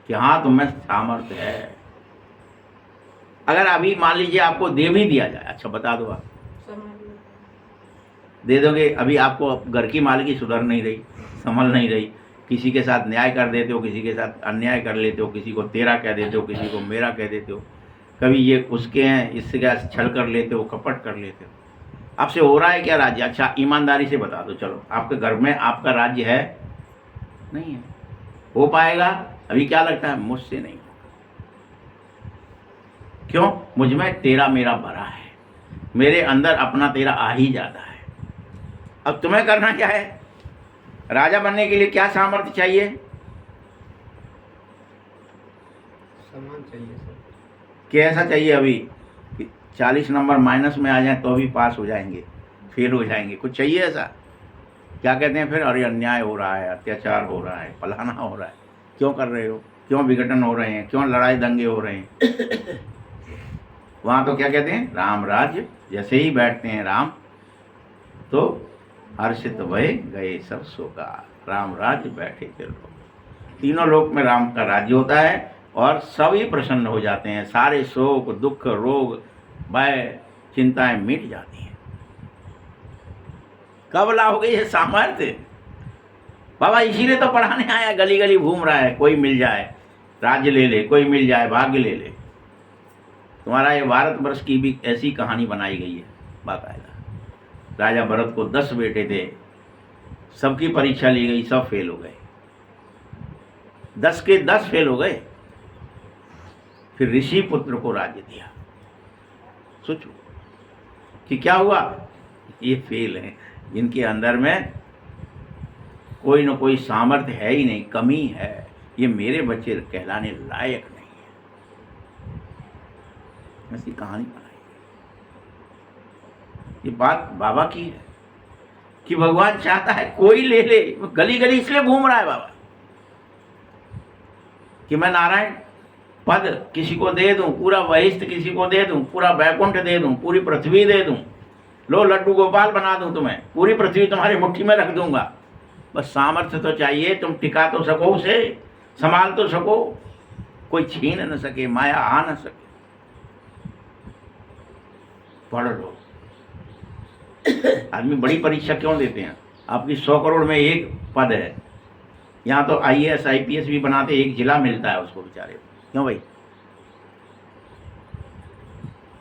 कि हाँ तुम्हें सामर्थ्य है। अगर अभी मान लीजिए आपको दे भी दिया जाए, अच्छा बता दो आप दे दोगे, अभी आपको घर की मालिकी सुधर नहीं रही, संभल नहीं रही, किसी के साथ न्याय कर देते हो, किसी के साथ अन्याय कर लेते हो, किसी को तेरा कह देते हो, किसी को मेरा कह देते हो, कभी ये उसके हैं इससे क्या छल कर लेते हो, कपट कर लेते हो। आपसे हो रहा है क्या राज्य? अच्छा ईमानदारी से बता दो, चलो आपके घर में आपका राज्य है? नहीं है। हो पाएगा? अभी क्या लगता है मुझसे नहीं होगा। क्यों? मुझ में तेरा मेरा भरा है, मेरे अंदर अपना तेरा आ ही जाता है। अब तुम्हें करना क्या है? राजा बनने के लिए क्या सामर्थ्य चाहिए? सम्मान चाहिए सर। कैसा चाहिए? अभी 40 नंबर माइनस में आ जाए तो भी पास हो जाएंगे, फेल हो जाएंगे, कुछ चाहिए ऐसा? क्या कहते हैं फिर? अरे अन्याय हो रहा है, अत्याचार हो रहा है, फलाना हो रहा है। क्यों कर रहे हो? क्यों विघटन हो रहे हैं? क्यों लड़ाई दंगे हो रहे हैं? वहाँ तो क्या कहते हैं? राम राज्य। जैसे ही बैठते हैं राम तो हर्षित भय गए सब शोका, राम राज्य बैठे थे लोग। तीनों लोक में राम का राज्य होता है और सभी प्रसन्न हो जाते हैं, सारे शोक, दुख, रोग, भय, चिंताएं मिट जाती हैं। कब लाओगे ये सामर्थ्य? बाबा इसीलिए तो पढ़ाने आया, गली गली घूम रहा है, कोई मिल जाए राज्य ले ले, कोई मिल जाए भाग्य ले ले। तुम्हारा ये भारतवर्ष की भी ऐसी कहानी बनाई गई है बाकायदा। राजा भरत को 10 बेटे थे, सबकी परीक्षा ली गई, सब फेल हो गए, 10 के 10 फेल हो गए। फिर ऋषि पुत्र को राज्य दिया। सोचो कि क्या हुआ? ये फेल है, इनके अंदर में कोई न कोई सामर्थ्य है ही नहीं, कमी है, ये मेरे बच्चे कहलाने लायक नहीं है। ऐसी कहानी बनाई। ये बात बाबा की है कि भगवान चाहता है कोई ले ले। गली गली इसलिए घूम रहा है बाबा कि मैं नारायण पद किसी को दे दूं, पूरा वहिष्ठ किसी को दे दूं, पूरा वैकुंठ दे दूं, पूरी पृथ्वी दे दूं, लो लड्डू गोपाल बना दूं तुम्हें, पूरी पृथ्वी तुम्हारी मुट्ठी में रख दूंगा। बस सामर्थ्य तो चाहिए, तुम टिका तो सको, उसे संभाल तो सको, कोई छीन न सके, माया आ न सके। पढ़ लो। आदमी बड़ी परीक्षा क्यों देते हैं? आपकी 100 करोड़ में एक पद है, यहाँ तो IAS IPS भी बनाते, एक जिला मिलता है उसको बेचारे। क्यों भाई?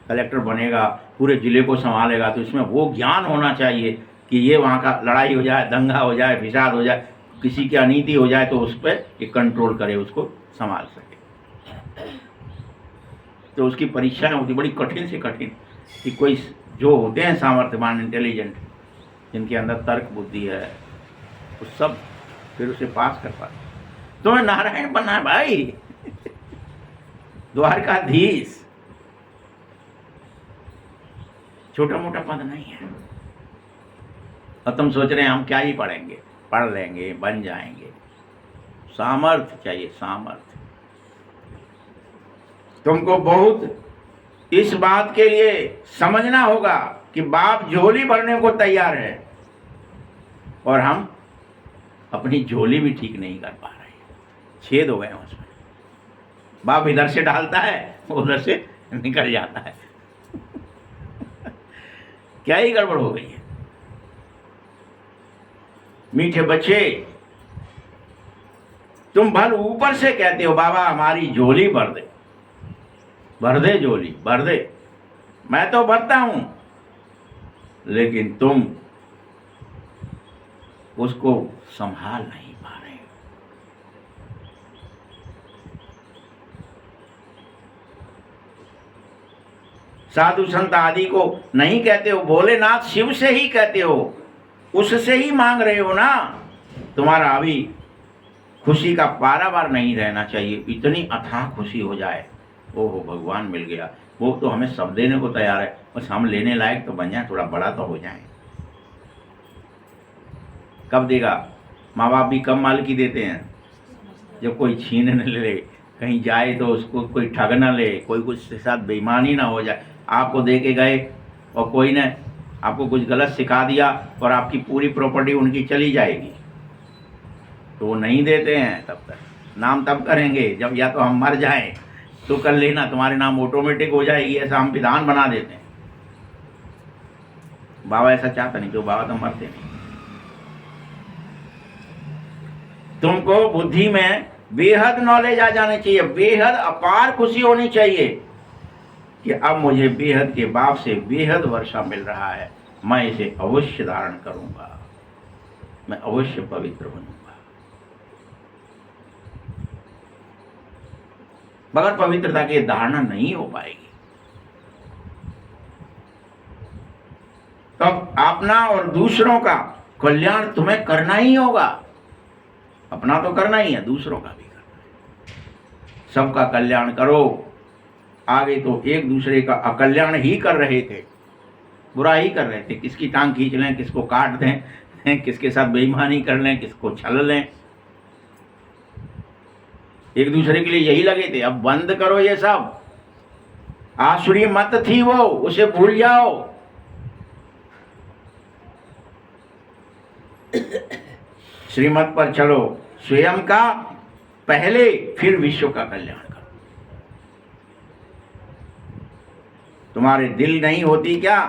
कलेक्टर बनेगा, पूरे जिले को संभालेगा, तो इसमें वो ज्ञान होना चाहिए कि ये वहाँ का लड़ाई हो जाए, दंगा हो जाए, फिसाद हो जाए, किसी की अनीति हो जाए तो उस पर एक कंट्रोल करे, उसको संभाल सके। तो उसकी परीक्षाएं होती बड़ी कठिन से कठिन कि कोई जो होते हैं सामर्थ्यवान, इंटेलिजेंट, जिनके अंदर तर्क बुद्धि है, वो सब फिर उसे पास कर पाते। तुम्हें नारायण बनना है भाई, द्वारकाधीश, छोटा मोटा पद नहीं है। और तुम सोच रहे हैं हम क्या ही पढ़ेंगे, पढ़ लेंगे, बन जाएंगे। सामर्थ्य चाहिए, सामर्थ्य। तुमको बहुत इस बात के लिए समझना होगा कि बाप झोली भरने को तैयार है और हम अपनी झोली भी ठीक नहीं कर पा रहे, छेद हो गए हैं उसमें। बाप इधर से डालता है, उधर से निकल जाता है। क्या ही गड़बड़ हो गई है। मीठे बच्चे, तुम भल ऊपर से कहते हो बाबा हमारी झोली भर दे, भर दे झोली, भर दे। मैं तो भरता हूं, लेकिन तुम उसको संभाल नहीं पा रहे। साधु संत आदि को नहीं कहते हो, भोलेनाथ शिव से ही कहते हो, उससे ही मांग रहे हो ना। तुम्हारा अभी खुशी का पारावार नहीं रहना चाहिए। इतनी अथाह खुशी हो जाए, ओहो भगवान मिल गया, वो तो हमें सब देने को तैयार है, बस हम लेने लायक तो बन जाए, थोड़ा बड़ा तो हो जाए। कब देगा? माँ बाप भी कम माल की देते हैं। जब कोई छीन न ले, कहीं जाए तो उसको कोई ठग न ले, कोई कुछ के साथ बेईमानी ना हो जाए। आपको दे के गए और कोई ने आपको कुछ गलत सिखा दिया और आपकी पूरी प्रॉपर्टी उनकी चली जाएगी, तो वो नहीं देते हैं। तब तक नाम तब करेंगे जब या तो हम मर जाएं तो कर लेना, तुम्हारे नाम ऑटोमेटिक हो जाएगी, ऐसा हम विधान बना देते हैं। बाबा ऐसा चाहता नहीं, जो बाबा तो मरते नहीं। तुमको बुद्धि में बेहद नॉलेज आ जानी चाहिए, बेहद अपार खुशी होनी चाहिए कि अब मुझे बेहद के बाप से बेहद वर्षा मिल रहा है, मैं इसे अवश्य धारण करूंगा, मैं अवश्य पवित्र बनूंगा। बगैर पवित्रता के धारणा नहीं हो पाएगी। तब अपना और दूसरों का कल्याण तुम्हें करना ही होगा। अपना तो करना ही है, दूसरों का भी करना है। सबका कल्याण करो। आगे तो एक दूसरे का अकल्याण ही कर रहे थे, बुरा ही कर रहे थे। किसकी टांग खींच लें, किसको काट दें, किसके साथ बेईमानी कर लें, किसको छल लें, एक दूसरे के लिए यही लगे थे। अब बंद करो ये सब। आसुरी मत थी वो, उसे भूल जाओ। श्रीमत पर चलो, स्वयं का पहले, फिर विश्व का कल्याण करो। तुम्हारे दिल नहीं होती क्या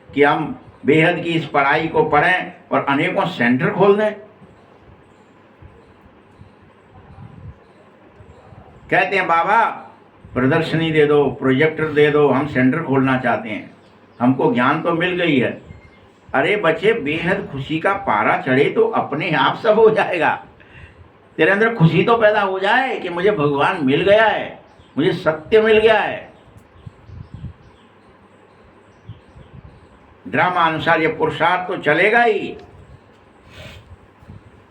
कि हम बेहद की इस पढ़ाई को पढ़ें और अनेकों सेंटर खोल दें? कहते हैं बाबा प्रदर्शनी दे दो, प्रोजेक्टर दे दो, हम सेंटर खोलना चाहते हैं, हमको ज्ञान तो मिल गई है। अरे बच्चे, बेहद खुशी का पारा चढ़े तो अपने आप सब हो जाएगा। तेरे अंदर खुशी तो पैदा हो जाए कि मुझे भगवान मिल गया है, मुझे सत्य मिल गया है। ड्रामा अनुसार ये पुरुषार्थ तो चलेगा ही।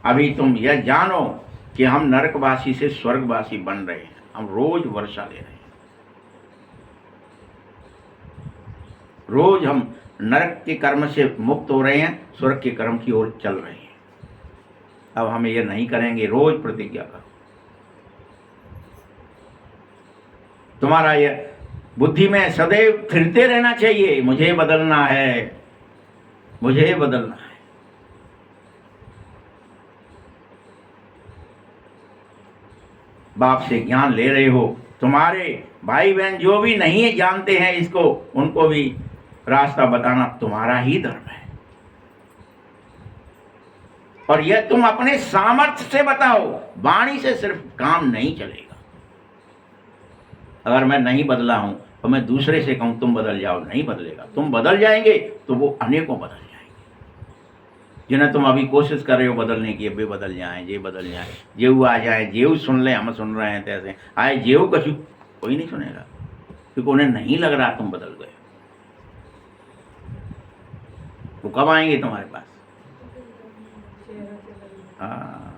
अभी तुम यह जानो कि हम नरकवासी से स्वर्गवासी बन रहे हैं, हम रोज वर्षा ले रहे हैं, रोज हम नरक के कर्म से मुक्त हो रहे हैं, स्वर्ग के कर्म की ओर चल रहे हैं। अब हम ये नहीं करेंगे, रोज प्रतिज्ञा करो। तुम्हारा यह बुद्धि में सदैव फिरते रहना चाहिए, मुझे बदलना है, मुझे बदलना है। बाप से ज्ञान ले रहे हो, तुम्हारे भाई बहन जो भी नहीं जानते हैं इसको, उनको भी रास्ता बताना तुम्हारा ही धर्म है। और यह तुम अपने सामर्थ्य से बताओ, वाणी से सिर्फ काम नहीं चलेगा। अगर मैं नहीं बदला हूं तो मैं दूसरे से कहूं तुम बदल जाओ, नहीं बदलेगा। तुम बदल जाएंगे तो वो अनेकों बदल जाएंगे। जिन्हें तुम अभी कोशिश कर रहे हो बदलने की, वे बदल जाएं, ये बदल जाए, जेऊ आ जाए, जेऊ सुन ले, हम सुन रहे हैं तैसे आए, जेऊ कछु कोई नहीं सुनेगा, क्योंकि उन्हें नहीं लग रहा तुम बदल गए। वो कब आएंगे तुम्हारे पास? हाँ,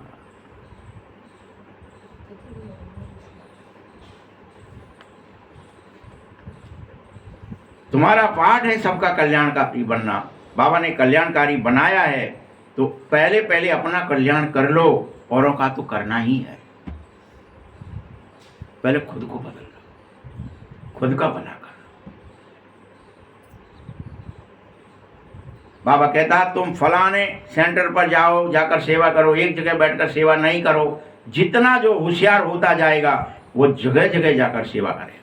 तुम्हारा पाठ है सबका कल्याणकारी बनना। बाबा ने कल्याणकारी बनाया है, तो पहले पहले अपना कल्याण कर लो, औरों का तो करना ही है। पहले खुद को बदल लो, खुद का भला कर लो। बाबा कहता है तुम फलाने सेंटर पर जाओ, जाकर सेवा करो, एक जगह बैठकर सेवा नहीं करो। जितना जो होशियार होता जाएगा वो जगह जगह जाकर सेवा करेगा।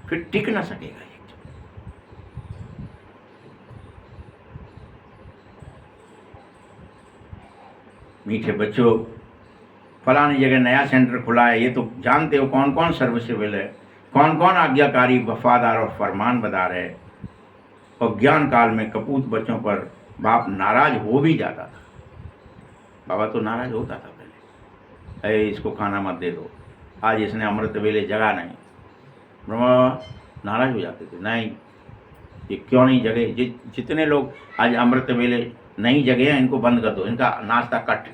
फिर टिक ना सकेगा। मीठे बच्चों, फलानी जगह नया सेंटर खुला है, ये तो जानते हो कौन कौन सर्विसेबल है, कौन कौन आज्ञाकारी, वफादार और फरमानबरदार है। और ज्ञान काल में कपूत बच्चों पर बाप नाराज हो भी जाता था। बाबा तो नाराज होता था पहले, अरे इसको खाना मत दे दो, आज इसने अमृत वेले जगा नहीं। ब्रह्मा नाराज हो जाते थे, नहीं ये क्यों नहीं जगे, जितने लोग आज अमृत वेले नहीं जगे हैं इनको बंद कर दो, इनका नाश्ता कट,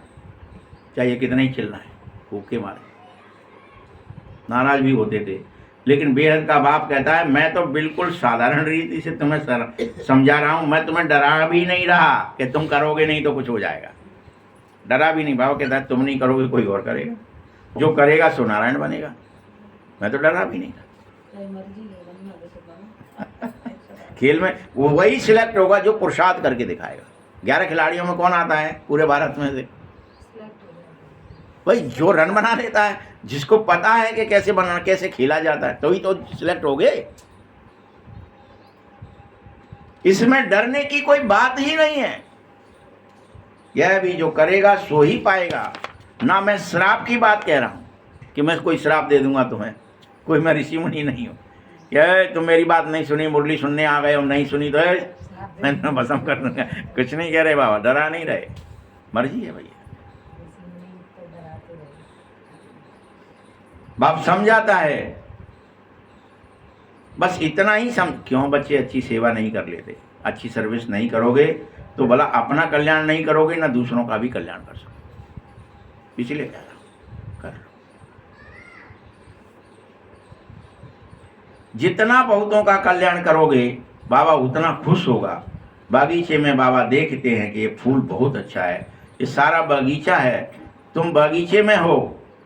चाहे कितना ही चिल्लाएं, भूखे मारे। नाराज भी होते थे। लेकिन बेहद का बाप कहता है मैं तो बिल्कुल साधारण रीति से तुम्हें समझा रहा हूँ, मैं तुम्हें डरा भी नहीं रहा कि तुम करोगे नहीं तो कुछ हो जाएगा, डरा भी नहीं। बाबा कहता है तुम नहीं करोगे कोई और करेगा, जो करेगा सो नारायण बनेगा, मैं तो डरा भी नहीं था। खेल में वो वही सिलेक्ट होगा जो पुरुषार्थ करके दिखाएगा। 11 खिलाड़ियों में कौन आता है पूरे भारत में से? भाई जो रन बना लेता है, जिसको पता है कि कैसे बना कैसे खेला जाता है, तो ही तो सिलेक्ट हो गए। इसमें डरने की कोई बात ही नहीं है। यह भी जो करेगा सो ही पाएगा। ना मैं श्राप की बात कह रहा हूं कि मैं कोई श्राप दे दूंगा तुम्हें, कोई मैं ऋषि मुनि नहीं हूं। क्या तुम मेरी बात नहीं सुनी, मुरली सुनने आ गए और नहीं सुनी तो मैं भस्म कर दूंगा, कुछ नहीं कह रहे बाबा, डरा नहीं रहे, मर्जी है भैया। बाप समझाता है, बस इतना ही क्यों बच्चे अच्छी सेवा नहीं कर लेते, अच्छी सर्विस नहीं करोगे तो भला अपना कल्याण नहीं करोगे ना दूसरों का भी कल्याण कर सकोगे। इसलिए कह रहा हूं कर लो। जितना बहुतों का कल्याण करोगे बाबा उतना खुश होगा। बागीचे में बाबा देखते हैं कि ये फूल बहुत अच्छा है, ये सारा बगीचा है, तुम बगीचे में हो,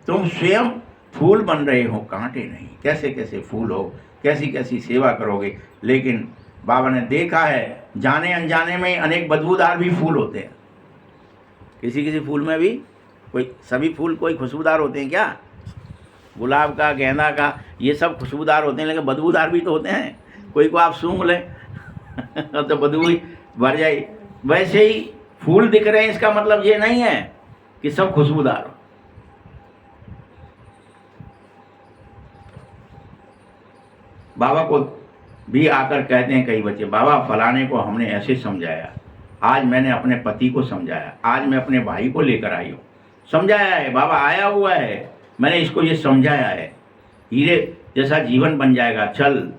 तुम स्वयं फूल बन रहे हो, कांटे नहीं। कैसे कैसे फूल हो, कैसी कैसी सेवा करोगे। लेकिन बाबा ने देखा है जाने अनजाने में अनेक बदबूदार भी फूल होते हैं। किसी किसी फूल में भी कोई, सभी फूल कोई खुशबूदार होते हैं क्या? गुलाब का, गेंदा का, ये सब खुशबूदार होते हैं, लेकिन बदबूदार भी तो होते हैं। कोई को आप सूंघ लें तो बदबू भर जाए। वैसे ही फूल दिख रहे हैं, इसका मतलब ये नहीं है कि सब खुशबूदार हो। बाबा को भी आकर कहते हैं कई बच्चे, बाबा फलाने को हमने ऐसे समझाया, आज मैंने अपने पति को समझाया, आज मैं अपने भाई को लेकर आई हूँ, समझाया है, बाबा आया हुआ है, मैंने इसको ये समझाया है, हीरे जैसा जीवन बन जाएगा। चल,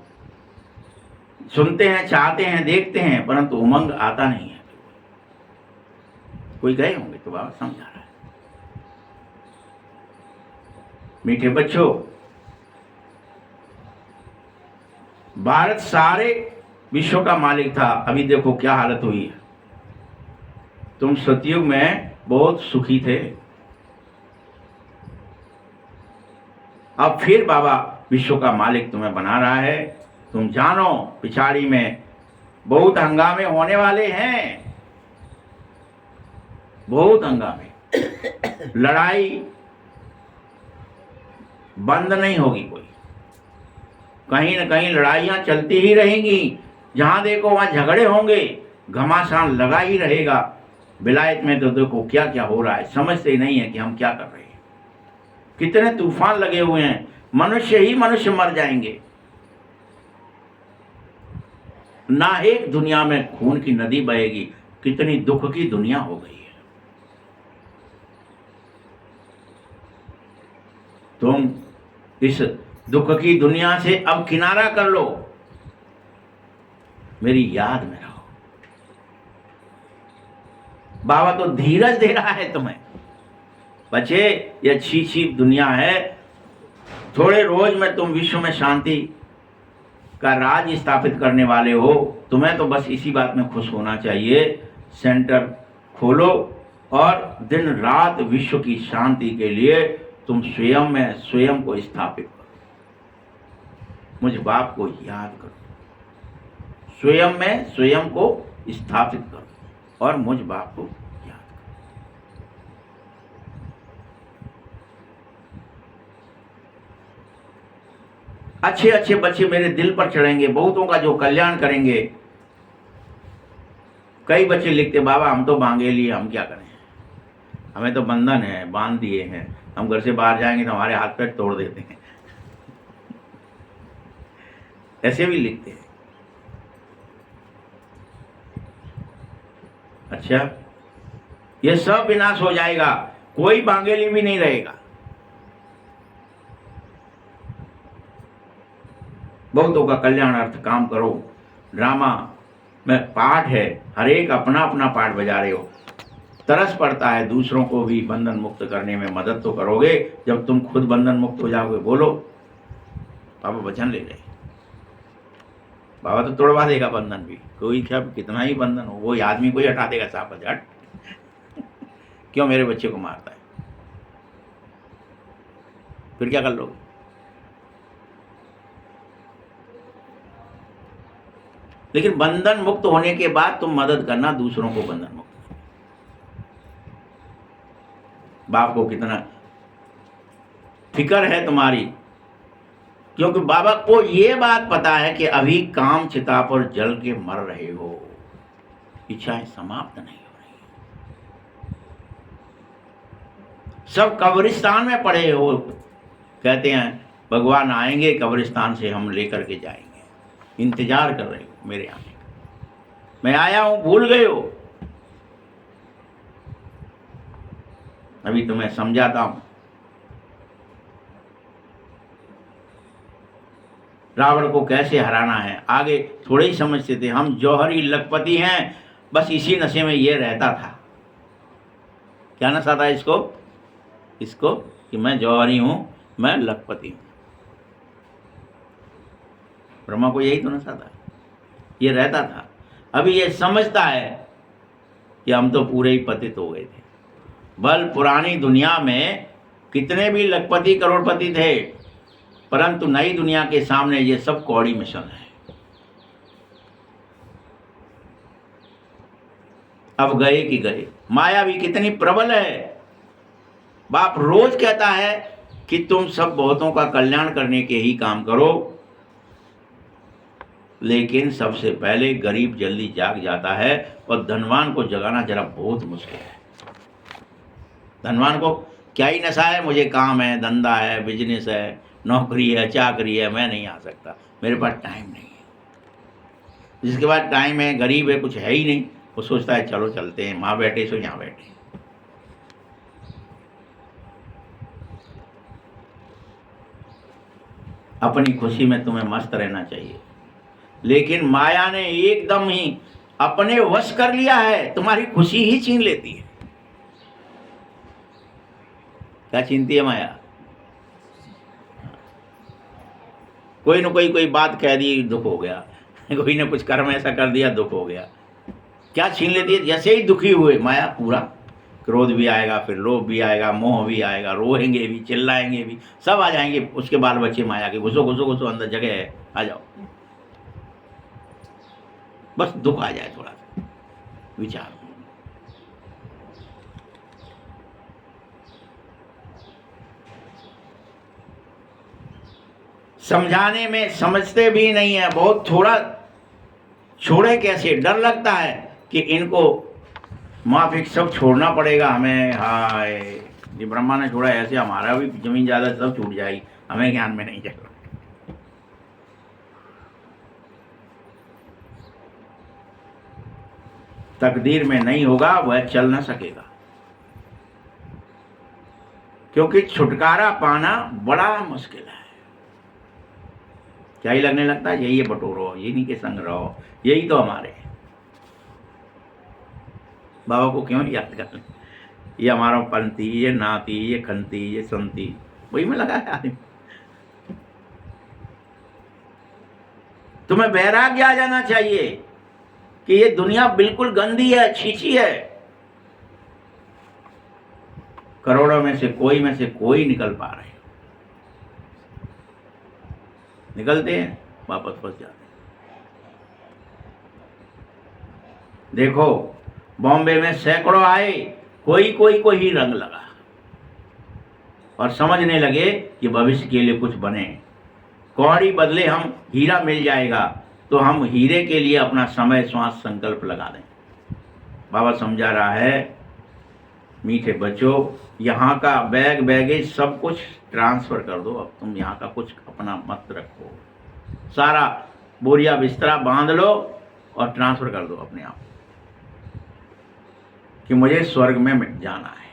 सुनते हैं, चाहते हैं, देखते हैं, परंतु उमंग आता नहीं है। कोई गए होंगे तो बाबा समझा रहा है। मीठे बच्चों, भारत सारे विश्व का मालिक था, अभी देखो क्या हालत हुई है। तुम सतयुग में बहुत सुखी थे, अब फिर बाबा विश्व का मालिक तुम्हें बना रहा है। तुम जानो पिछाड़ी में बहुत हंगामे होने वाले हैं, बहुत हंगामे, लड़ाई बंद नहीं होगी कोई, कहीं न कहीं लड़ाइयां चलती ही रहेंगी। जहां देखो वहां झगड़े होंगे, घमासान लगा ही रहेगा। विलायत में तो देखो क्या क्या हो रहा है, समझते ही नहीं है कि हम क्या कर रहे हैं। कितने तूफान लगे हुए हैं, मनुष्य ही मनुष्य मर जाएंगे। नाहेक दुनिया में खून की नदी बहेगी, कितनी दुख की दुनिया हो गई है। तुम इस दुख की दुनिया से अब किनारा कर लो, मेरी याद में रहो। बाबा तो धीरज दे रहा है तुम्हें। बच्चे, ये अच्छी अच्छी दुनिया है, थोड़े रोज में तुम विश्व में शांति का राज स्थापित करने वाले हो। तुम्हें तो बस इसी बात में खुश होना चाहिए। सेंटर खोलो और दिन रात विश्व की शांति के लिए तुम स्वयं में स्वयं को स्थापित करो। मुझ बाप को याद करो, स्वयं में स्वयं को स्थापित करो और मुझ बाप को याद करो। अच्छे अच्छे बच्चे मेरे दिल पर चढ़ेंगे, बहुतों का जो कल्याण करेंगे। कई बच्चे लिखते, बाबा हम तो मांगे लिए, हम क्या करें, हमें तो बंधन है, बांध दिए हैं, हम घर से बाहर जाएंगे तो हमारे हाथ पैर तोड़ देते हैं। ऐसे भी लिखते हैं। अच्छा, ये सब विनाश हो जाएगा, कोई बांगेली भी नहीं रहेगा। बहुतों का कल्याणार्थ काम करो। ड्रामा में पाठ है, हर एक अपना अपना पाठ बजा रहे हो। तरस पड़ता है, दूसरों को भी बंधन मुक्त करने में मदद तो करोगे जब तुम खुद बंधन मुक्त हो जाओगे। बोलो, बाबा वचन ले रहे, बाबा तो तोड़वा देगा बंधन भी। कोई क्या कितना ही बंधन हो, वो आदमी को ही हटा देगा साफ हट। क्यों मेरे बच्चे को मारता है, फिर क्या कर लोगे? लेकिन बंधन मुक्त होने के बाद तुम मदद करना दूसरों को बंधन मुक्त करना। बाप को कितना फिक्र है तुम्हारी, क्योंकि बाबा को ये बात पता है कि अभी काम चिता पर जल के मर रहे हो, इच्छाएं समाप्त नहीं हो रही, सब कब्रिस्तान में पड़े हो। कहते हैं भगवान आएंगे कब्रिस्तान से, हम लेकर के जाएंगे, इंतजार कर रहे हो मेरे आने का। मैं आया हूं, भूल गए हो? अभी तुम्हें समझाता हूं। रावण को कैसे हराना है, आगे थोड़े ही समझते थे। हम जौहरी लखपति हैं, बस इसी नशे में ये रहता था। क्या नशा था इसको कि मैं जौहरी हूं, मैं लखपति हूं। ब्रह्मा को यही तो नशा था, ये रहता था। अभी ये समझता है कि हम तो पूरे ही पतित हो गए थे। बल पुरानी दुनिया में कितने भी लखपति करोड़पति थे, परंतु नई दुनिया के सामने ये सब कौड़ी मिशन है। अब गए कि गए। माया भी कितनी प्रबल है। बाप रोज कहता है कि तुम सब बहुतों का कल्याण करने के ही काम करो, लेकिन सबसे पहले गरीब जल्दी जाग जाता है और धनवान को जगाना जरा बहुत मुश्किल है। धनवान को क्या ही नशा है, मुझे काम है, धंधा है, बिजनेस है, नौकरी है, चाकरी है, मैं नहीं आ सकता, मेरे पास टाइम नहीं है। जिसके पास टाइम है, गरीब है, कुछ है ही नहीं, वो सोचता है चलो चलते हैं, वहाँ बैठे सो यहाँ बैठे। अपनी खुशी में तुम्हें मस्त रहना चाहिए, लेकिन माया ने एकदम ही अपने वश कर लिया है, तुम्हारी खुशी ही छीन लेती है। क्या छीनती है माया? कोई न कोई बात कह दी, दुख हो गया, कोई ने कुछ कर्म ऐसा कर दिया, दुख हो गया। क्या छीन लेती है? जैसे ही दुखी हुए माया पूरा क्रोध भी आएगा, फिर लोभ भी आएगा, मोह भी आएगा, रोएंगे भी, चिल्लाएंगे भी, सब आ जाएंगे। उसके बाल बच्चे माया के, घुसो घुसो घुसो, अंदर जगह है, आ जाओ। बस दुख आ जाए थोड़ा सा विचार। समझाने में समझते भी नहीं है, बहुत थोड़ा छोड़े कैसे, डर लगता है कि इनको माफिक सब छोड़ना पड़ेगा हमें। हाय, ये ब्रह्मा ने छोड़ा, ऐसे हमारा भी जमीन ज्यादा सब छूट जाएगी, हमें ज्ञान में नहीं चल। तकदीर में नहीं होगा, वह चल ना सकेगा, क्योंकि छुटकारा पाना बड़ा मुश्किल है। क्या ही लगने लगता है, यही बटोरो, यही के संग रहो, यही तो हमारे। बाबा को क्यों याद कर लें, ये हमारा पंथी, ये नाती, ये खंती, ये संती, वही में लगा है आदमी। तुम्हें वैराग्य आ जाना चाहिए कि ये दुनिया बिल्कुल गंदी है, छीछी है। करोड़ों में से कोई निकल पा रहे, निकलते हैं वापस फंस जाते हैं। देखो बॉम्बे में सैकड़ों आए, कोई को ही रंग लगा और समझने लगे कि भविष्य के लिए कुछ बने। कौड़ी बदले हम हीरा मिल जाएगा तो हम हीरे के लिए अपना समय श्वास संकल्प लगा दें। बाबा समझा रहा है, मीठे बच्चों, यहाँ का बैगेज सब कुछ ट्रांसफ़र कर दो। अब तुम यहाँ का कुछ अपना मत रखो, सारा बोरिया बिस्तरा बांध लो और ट्रांसफ़र कर दो अपने आप कि मुझे स्वर्ग में जाना है,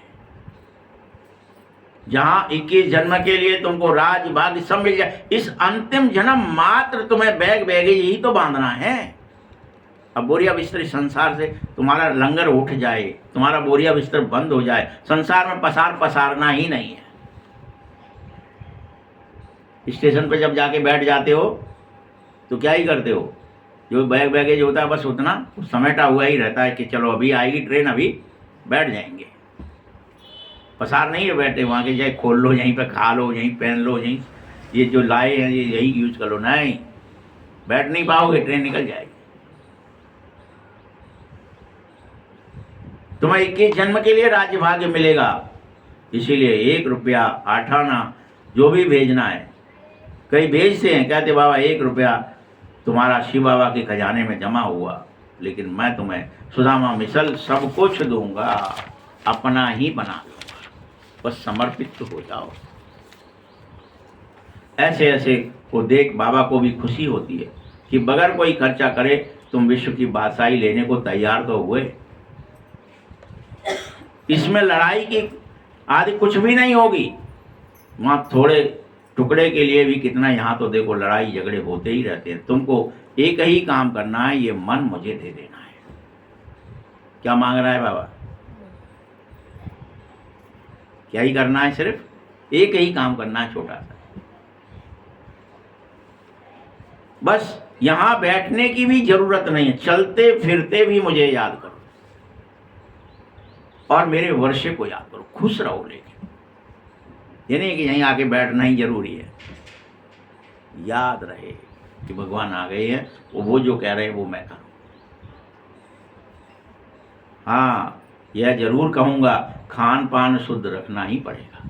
जहाँ 21 जन्म के लिए तुमको राज भाग्य सब मिल जाए। इस अंतिम जन्म मात्र तुम्हें बैगेज ही तो बांधना है। अब बोरिया बिस्तर संसार से तुम्हारा लंगर उठ जाए, तुम्हारा बोरिया बिस्तर बंद हो जाए, संसार में पसारना ही नहीं है। स्टेशन पे जब जाके बैठ जाते हो तो क्या ही करते हो, जो बैगेज होता है बस उतना समेटा हुआ ही रहता है कि चलो अभी आएगी ट्रेन, अभी बैठ जाएंगे। पसार नहीं है बैठे वहाँ के, चाहे खोल लो, यहीं पे खा लो, यहीं पहन लो, यहीं ये जो लाए हैं ये यही यूज कर लो। नहीं, बैठ नहीं पाओगे, ट्रेन निकल जाएगी। तुम्हें 21 जन्म के लिए राज्य भाग्य मिलेगा, इसीलिए 1 रुपया 8 आना जो भी भेजना है। कई भेजते हैं, कहते बाबा 1 रुपया तुम्हारा शिव बाबा के खजाने में जमा हुआ, लेकिन मैं तुम्हें सुदामा मिसल सब कुछ दूंगा, अपना ही बना दूंगा, बस समर्पित तो हो जाओ। ऐसे को देख बाबा को भी खुशी होती है कि बगैर कोई खर्चा करे तुम विश्व की बादशाही लेने को तैयार तो हुए। इसमें लड़ाई की आदि कुछ भी नहीं होगी। वहाँ थोड़े टुकड़े के लिए भी कितना, यहाँ तो देखो लड़ाई झगड़े होते ही रहते हैं। तुमको एक ही काम करना है, ये मन मुझे दे देना है। क्या मांग रहा है बाबा? क्या ही करना है, सिर्फ एक ही काम करना है, छोटा सा। बस यहाँ बैठने की भी जरूरत नहीं है, चलते फिरते भी मुझे याद करो और मेरे वर्षे को याद करो, खुश रहो। लेकिन ये नहीं कि यहीं आके बैठना ही जरूरी है। याद रहे कि भगवान आ गए हैं, वो जो कह रहे हैं वो मैं करूँ। हाँ, यह जरूर कहूँगा, खान पान शुद्ध रखना ही पड़ेगा।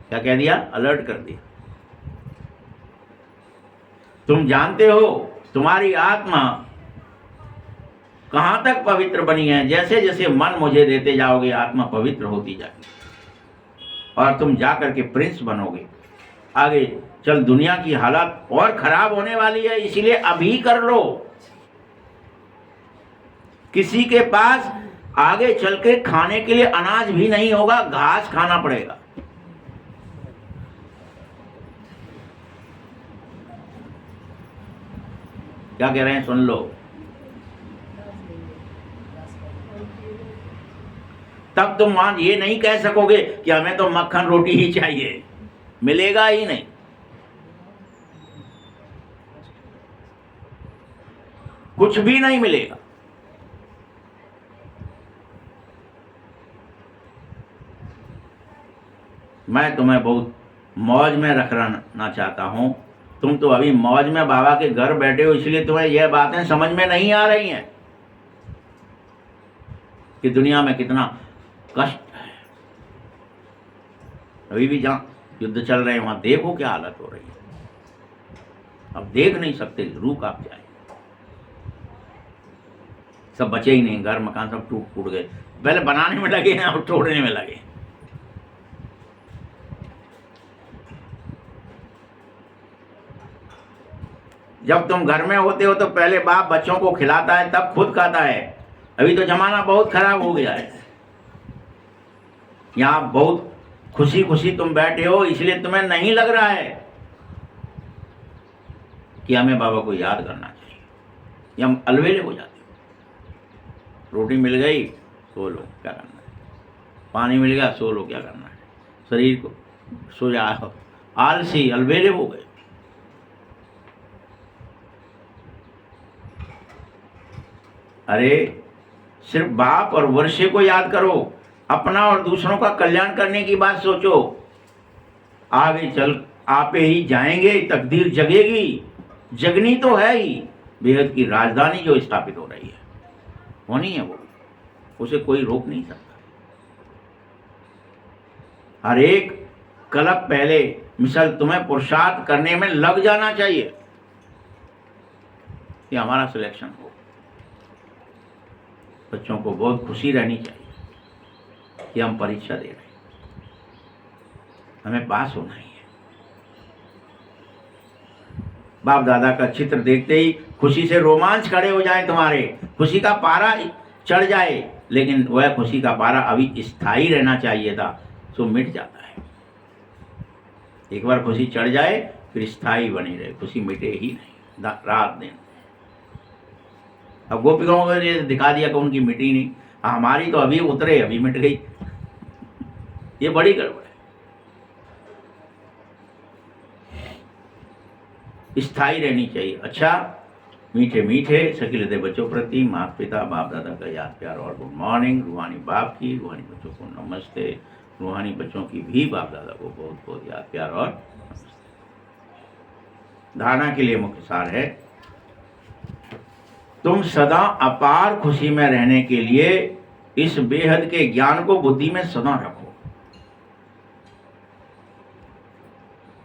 क्या कह दिया? अलर्ट कर दिया। तुम जानते हो तुम्हारी आत्मा कहाँ तक पवित्र बनी है। जैसे जैसे मन मुझे देते जाओगे आत्मा पवित्र होती जाएगी और तुम जाकर के प्रिंस बनोगे। आगे चल दुनिया की हालत और खराब होने वाली है, इसीलिए अभी कर लो। किसी के पास आगे चल के खाने के लिए अनाज भी नहीं होगा, घास खाना पड़ेगा। क्या कह रहे हैं सुन लो। तब तुम मान ये नहीं कह सकोगे कि हमें तो मक्खन रोटी ही चाहिए, मिलेगा ही नहीं। कुछ भी नहीं मिलेगा। मैं तुम्हें बहुत मौज में रखना चाहता हूं। तुम तो अभी मौज में बाबा के घर बैठे हो, इसलिए तुम्हें यह बातें समझ में नहीं आ रही हैं कि दुनिया में कितना कष्ट है। अभी भी जहाँ युद्ध चल रहे हैं वहां देखो क्या हालत हो रही है। अब देख नहीं सकते, रूह कांप जाए। सब बचे ही नहीं, घर मकान सब टूट फूट गए। पहले बनाने में लगे हैं और तोड़ने में लगे। जब तुम घर में होते हो तो पहले बाप बच्चों को खिलाता है, तब खुद खाता है। अभी तो जमाना बहुत खराब हो गया है। यहाँ बहुत खुशी खुशी तुम बैठे हो, इसलिए तुम्हें नहीं लग रहा है कि हमें बाबा को याद करना चाहिए। या हम अलवेले हो जाते हो। रोटी मिल गई, सो लो, क्या करना है। पानी मिल गया, सो लो, क्या करना है। शरीर को सो जाओ, आलसी अलबेले हो गए। अरे सिर्फ बाप और वर्षे को याद करो, अपना और दूसरों का कल्याण करने की बात सोचो। आगे चल आपे ही जाएंगे, तकदीर जगेगी, जगनी तो है ही। बेहद की राजधानी जो स्थापित हो रही है, होनी है वो, उसे कोई रोक नहीं सकता। हर एक कलप पहले मिसल तुम्हें पुरुषार्थ करने में लग जाना चाहिए कि हमारा सिलेक्शन हो। बच्चों को बहुत खुशी रहनी चाहिए कि हम परीक्षा दे रहे हैं, हमें पास होना ही है। बाप दादा का चित्र देखते ही खुशी से रोमांच खड़े हो जाए तुम्हारे, खुशी का पारा चढ़ जाए। लेकिन वह खुशी का पारा अभी स्थायी रहना चाहिए था, सो मिट जाता है। एक बार खुशी चढ़ जाए फिर स्थायी बनी रहे, खुशी मिटे ही नहीं रात दिन। अब गोपिकाओं को ये दिखा दिया कि उनकी मिटी नहीं, हमारी तो अभी उतरे अभी मिट गई। ये बड़ी गड़बड़ है, स्थायी रहनी चाहिए। अच्छा, मीठे मीठे सखी हृदय बच्चों प्रति माता पिता बाप दादा का याद प्यार और गुड मॉर्निंग। रूहानी बाप की, रूहानी बच्चों को नमस्ते। रूहानी बच्चों की भी बाप दादा को बहुत बहुत याद प्यार और नमस्ते। धारणा के लिए मुख्य सार है, तुम सदा अपार खुशी में रहने के लिए इस बेहद के ज्ञान को बुद्धि में सदा रखो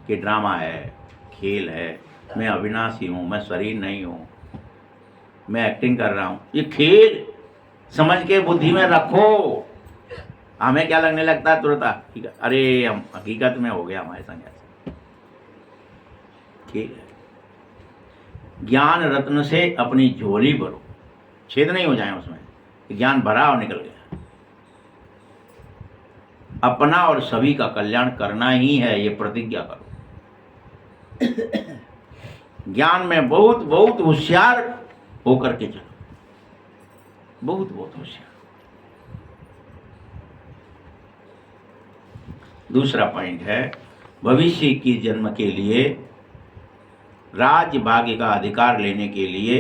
कि ड्रामा है, खेल है, मैं अविनाशी हूं, मैं शरीर नहीं हूं, मैं एक्टिंग कर रहा हूं। ये खेल समझ के बुद्धि में रखो। हमें क्या लगने लगता है तुरंत, अरे हम हकीकत में हो गया हमारे संग ऐसा। ठीक है, ज्ञान रत्न से अपनी झोली भरो, छेद नहीं हो जाए उसमें, ज्ञान भरा और निकल गया। अपना और सभी का कल्याण करना ही है, ये प्रतिज्ञा करो। ज्ञान में बहुत बहुत होशियार होकर के चलो, बहुत बहुत होशियार। दूसरा पॉइंट है, भविष्य की जन्म के लिए राज्य भाग्य का अधिकार लेने के लिए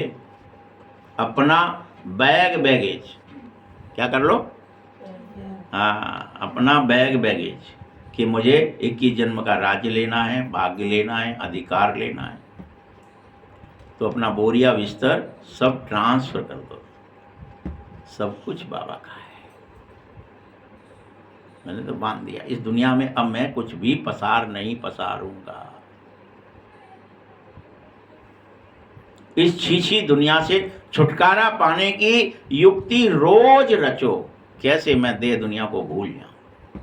अपना बैगेज क्या कर लो, हाँ, अपना बैगेज कि मुझे 21 जन्म का राज्य लेना है, भाग्य लेना है, अधिकार लेना है। तो अपना बोरिया बिस्तर सब ट्रांसफर कर दो, सब कुछ बाबा का है। मैंने तो बांध दिया इस दुनिया में, अब मैं कुछ भी पसार नहीं पसारूंगा। इस छीछी दुनिया से छुटकारा पाने की युक्ति रोज रचो। कैसे मैं देह दुनिया को भूल जाऊं,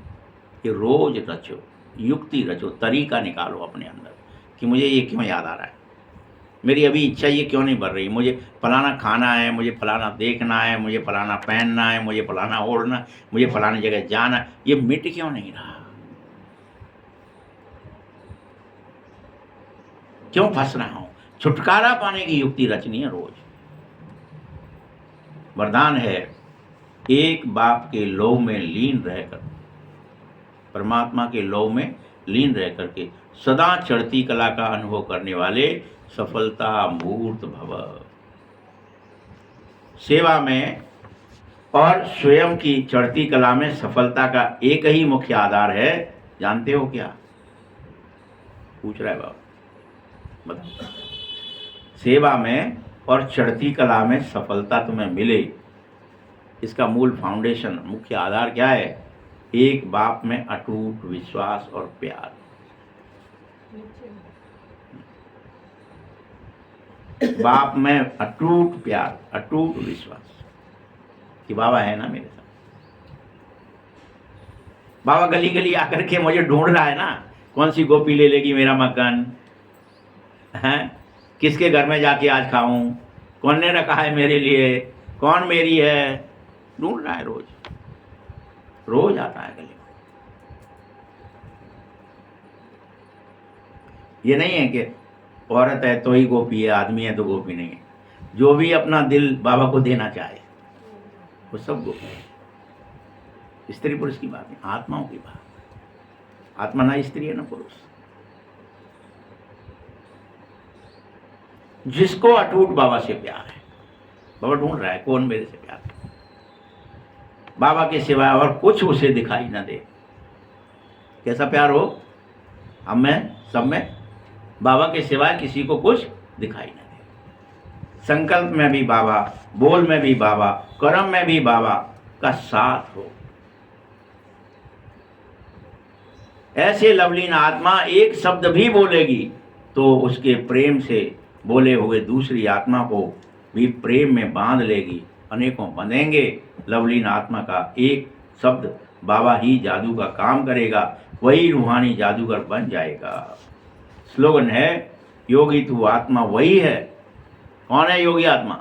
ये रोज रचो, युक्ति रचो, तरीका निकालो अपने अंदर कि मुझे ये क्यों याद आ रहा है, मेरी अभी इच्छा ये क्यों नहीं बढ़ रही, मुझे फलाना खाना है, मुझे फलाना देखना है, मुझे फलाना पहनना है, मुझे फलाना ओढ़ना, मुझे फलानी जगह जाना, ये मिट क्यों नहीं रहा, क्यों फंस रहा हूं। छुटकारा पाने की युक्ति रचनी है रोज। वरदान है, एक बाप के लौ में लीन रहकर, परमात्मा के लौ में लीन रह करके सदा चढ़ती कला का अनुभव करने वाले सफलता मूर्त भव। सेवा में और स्वयं की चढ़ती कला में सफलता का एक ही मुख्य आधार है, जानते हो क्या? पूछ रहा है बाबा, बताओ। सेवा में और चढ़ती कला में सफलता तुम्हें मिले, इसका मूल फाउंडेशन, मुख्य आधार क्या है? एक बाप में अटूट विश्वास और प्यार। बाप में अटूट प्यार, अटूट विश्वास कि बाबा है ना मेरे साथ। बाबा गली गली आकर के मुझे ढूंढ रहा है ना, कौन सी गोपी ले लेगी मेरा मक्खन है, किसके घर में जाके आज खाऊं, कौन ने रखा है मेरे लिए, कौन मेरी है, ढूंढ रहा है रोज, रोज आता है गली में। ये नहीं है कि औरत है तो ही गोपी है, आदमी है तो गोपी नहीं है। जो भी अपना दिल बाबा को देना चाहे वो सब गोपी है। स्त्री पुरुष की बात नहीं, आत्माओं की बात। आत्मा ना स्त्री है ना पुरुष। जिसको अटूट बाबा से प्यार है, बाबा ढूंढ रहा है कौन मेरे से प्यार है, बाबा के सिवाय और कुछ उसे दिखाई ना दे। कैसा प्यार हो? अब मैं सब में बाबा के सिवाय किसी को कुछ दिखाई ना दे। संकल्प में भी बाबा, बोल में भी बाबा, कर्म में भी बाबा का साथ हो। ऐसे लवलीन आत्मा एक शब्द भी बोलेगी तो उसके प्रेम से बोले हुए दूसरी आत्मा को भी प्रेम में बांध लेगी। अनेकों बंधेंगे, लवलीन आत्मा का एक शब्द बाबा ही जादू का काम करेगा, वही रूहानी जादूगर बन जाएगा। स्लोगन है, योगी तू आत्मा वही है। कौन है योगी आत्मा?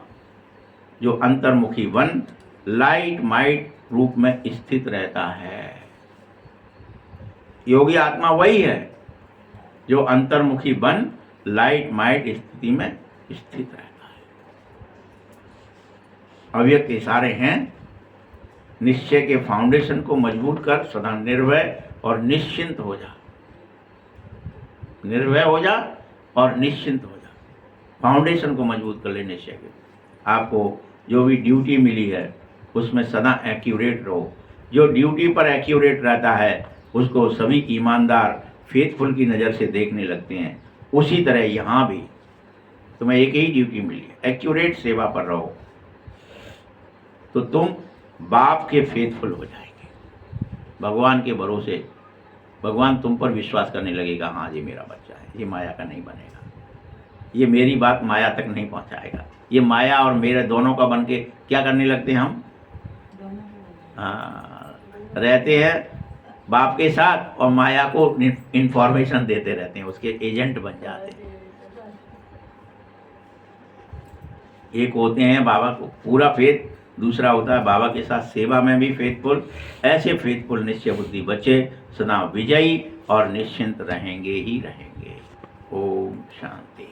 जो अंतर्मुखी वन लाइट माइट रूप में स्थित रहता है। योगी आत्मा वही है जो अंतर्मुखी बन लाइट माइट स्थिति में स्थित रहता है। अव्यक्त इशारे हैं, निश्चय के फाउंडेशन को मजबूत कर सदा निर्भय और निश्चिंत हो जा। निर्भय हो जा और निश्चिंत हो जा। फाउंडेशन को मजबूत कर ले निश्चय के। आपको जो भी ड्यूटी मिली है उसमें सदा एक्यूरेट रहो। जो ड्यूटी पर एक्यूरेट रहता है उसको सभी ईमानदार फेथफुल की नज़र से देखने लगते हैं। उसी तरह यहाँ भी तुम्हें एक ही ड्यूटी मिली है, एक्यूरेट सेवा पर रहो तो तुम बाप के फेथफुल हो जाएंगे। भगवान के भरोसे भगवान तुम पर विश्वास करने लगेगा, हाँ ये मेरा बच्चा है, ये माया का नहीं बनेगा, ये मेरी बात माया तक नहीं पहुँचाएगा। ये माया और मेरे दोनों का बन के क्या करने लगते हैं हम? हाँ, रहते हैं बाप के साथ और माया को इंफॉर्मेशन देते रहते हैं, उसके एजेंट बन जाते हैं। एक होते हैं बाबा को पूरा फेथ, दूसरा होता है बाबा के साथ सेवा में भी फेथफुल। ऐसे फेथफुल निश्चय बुद्धि बच्चे सदा विजयी और निश्चिंत रहेंगे ही रहेंगे। ओम शांति।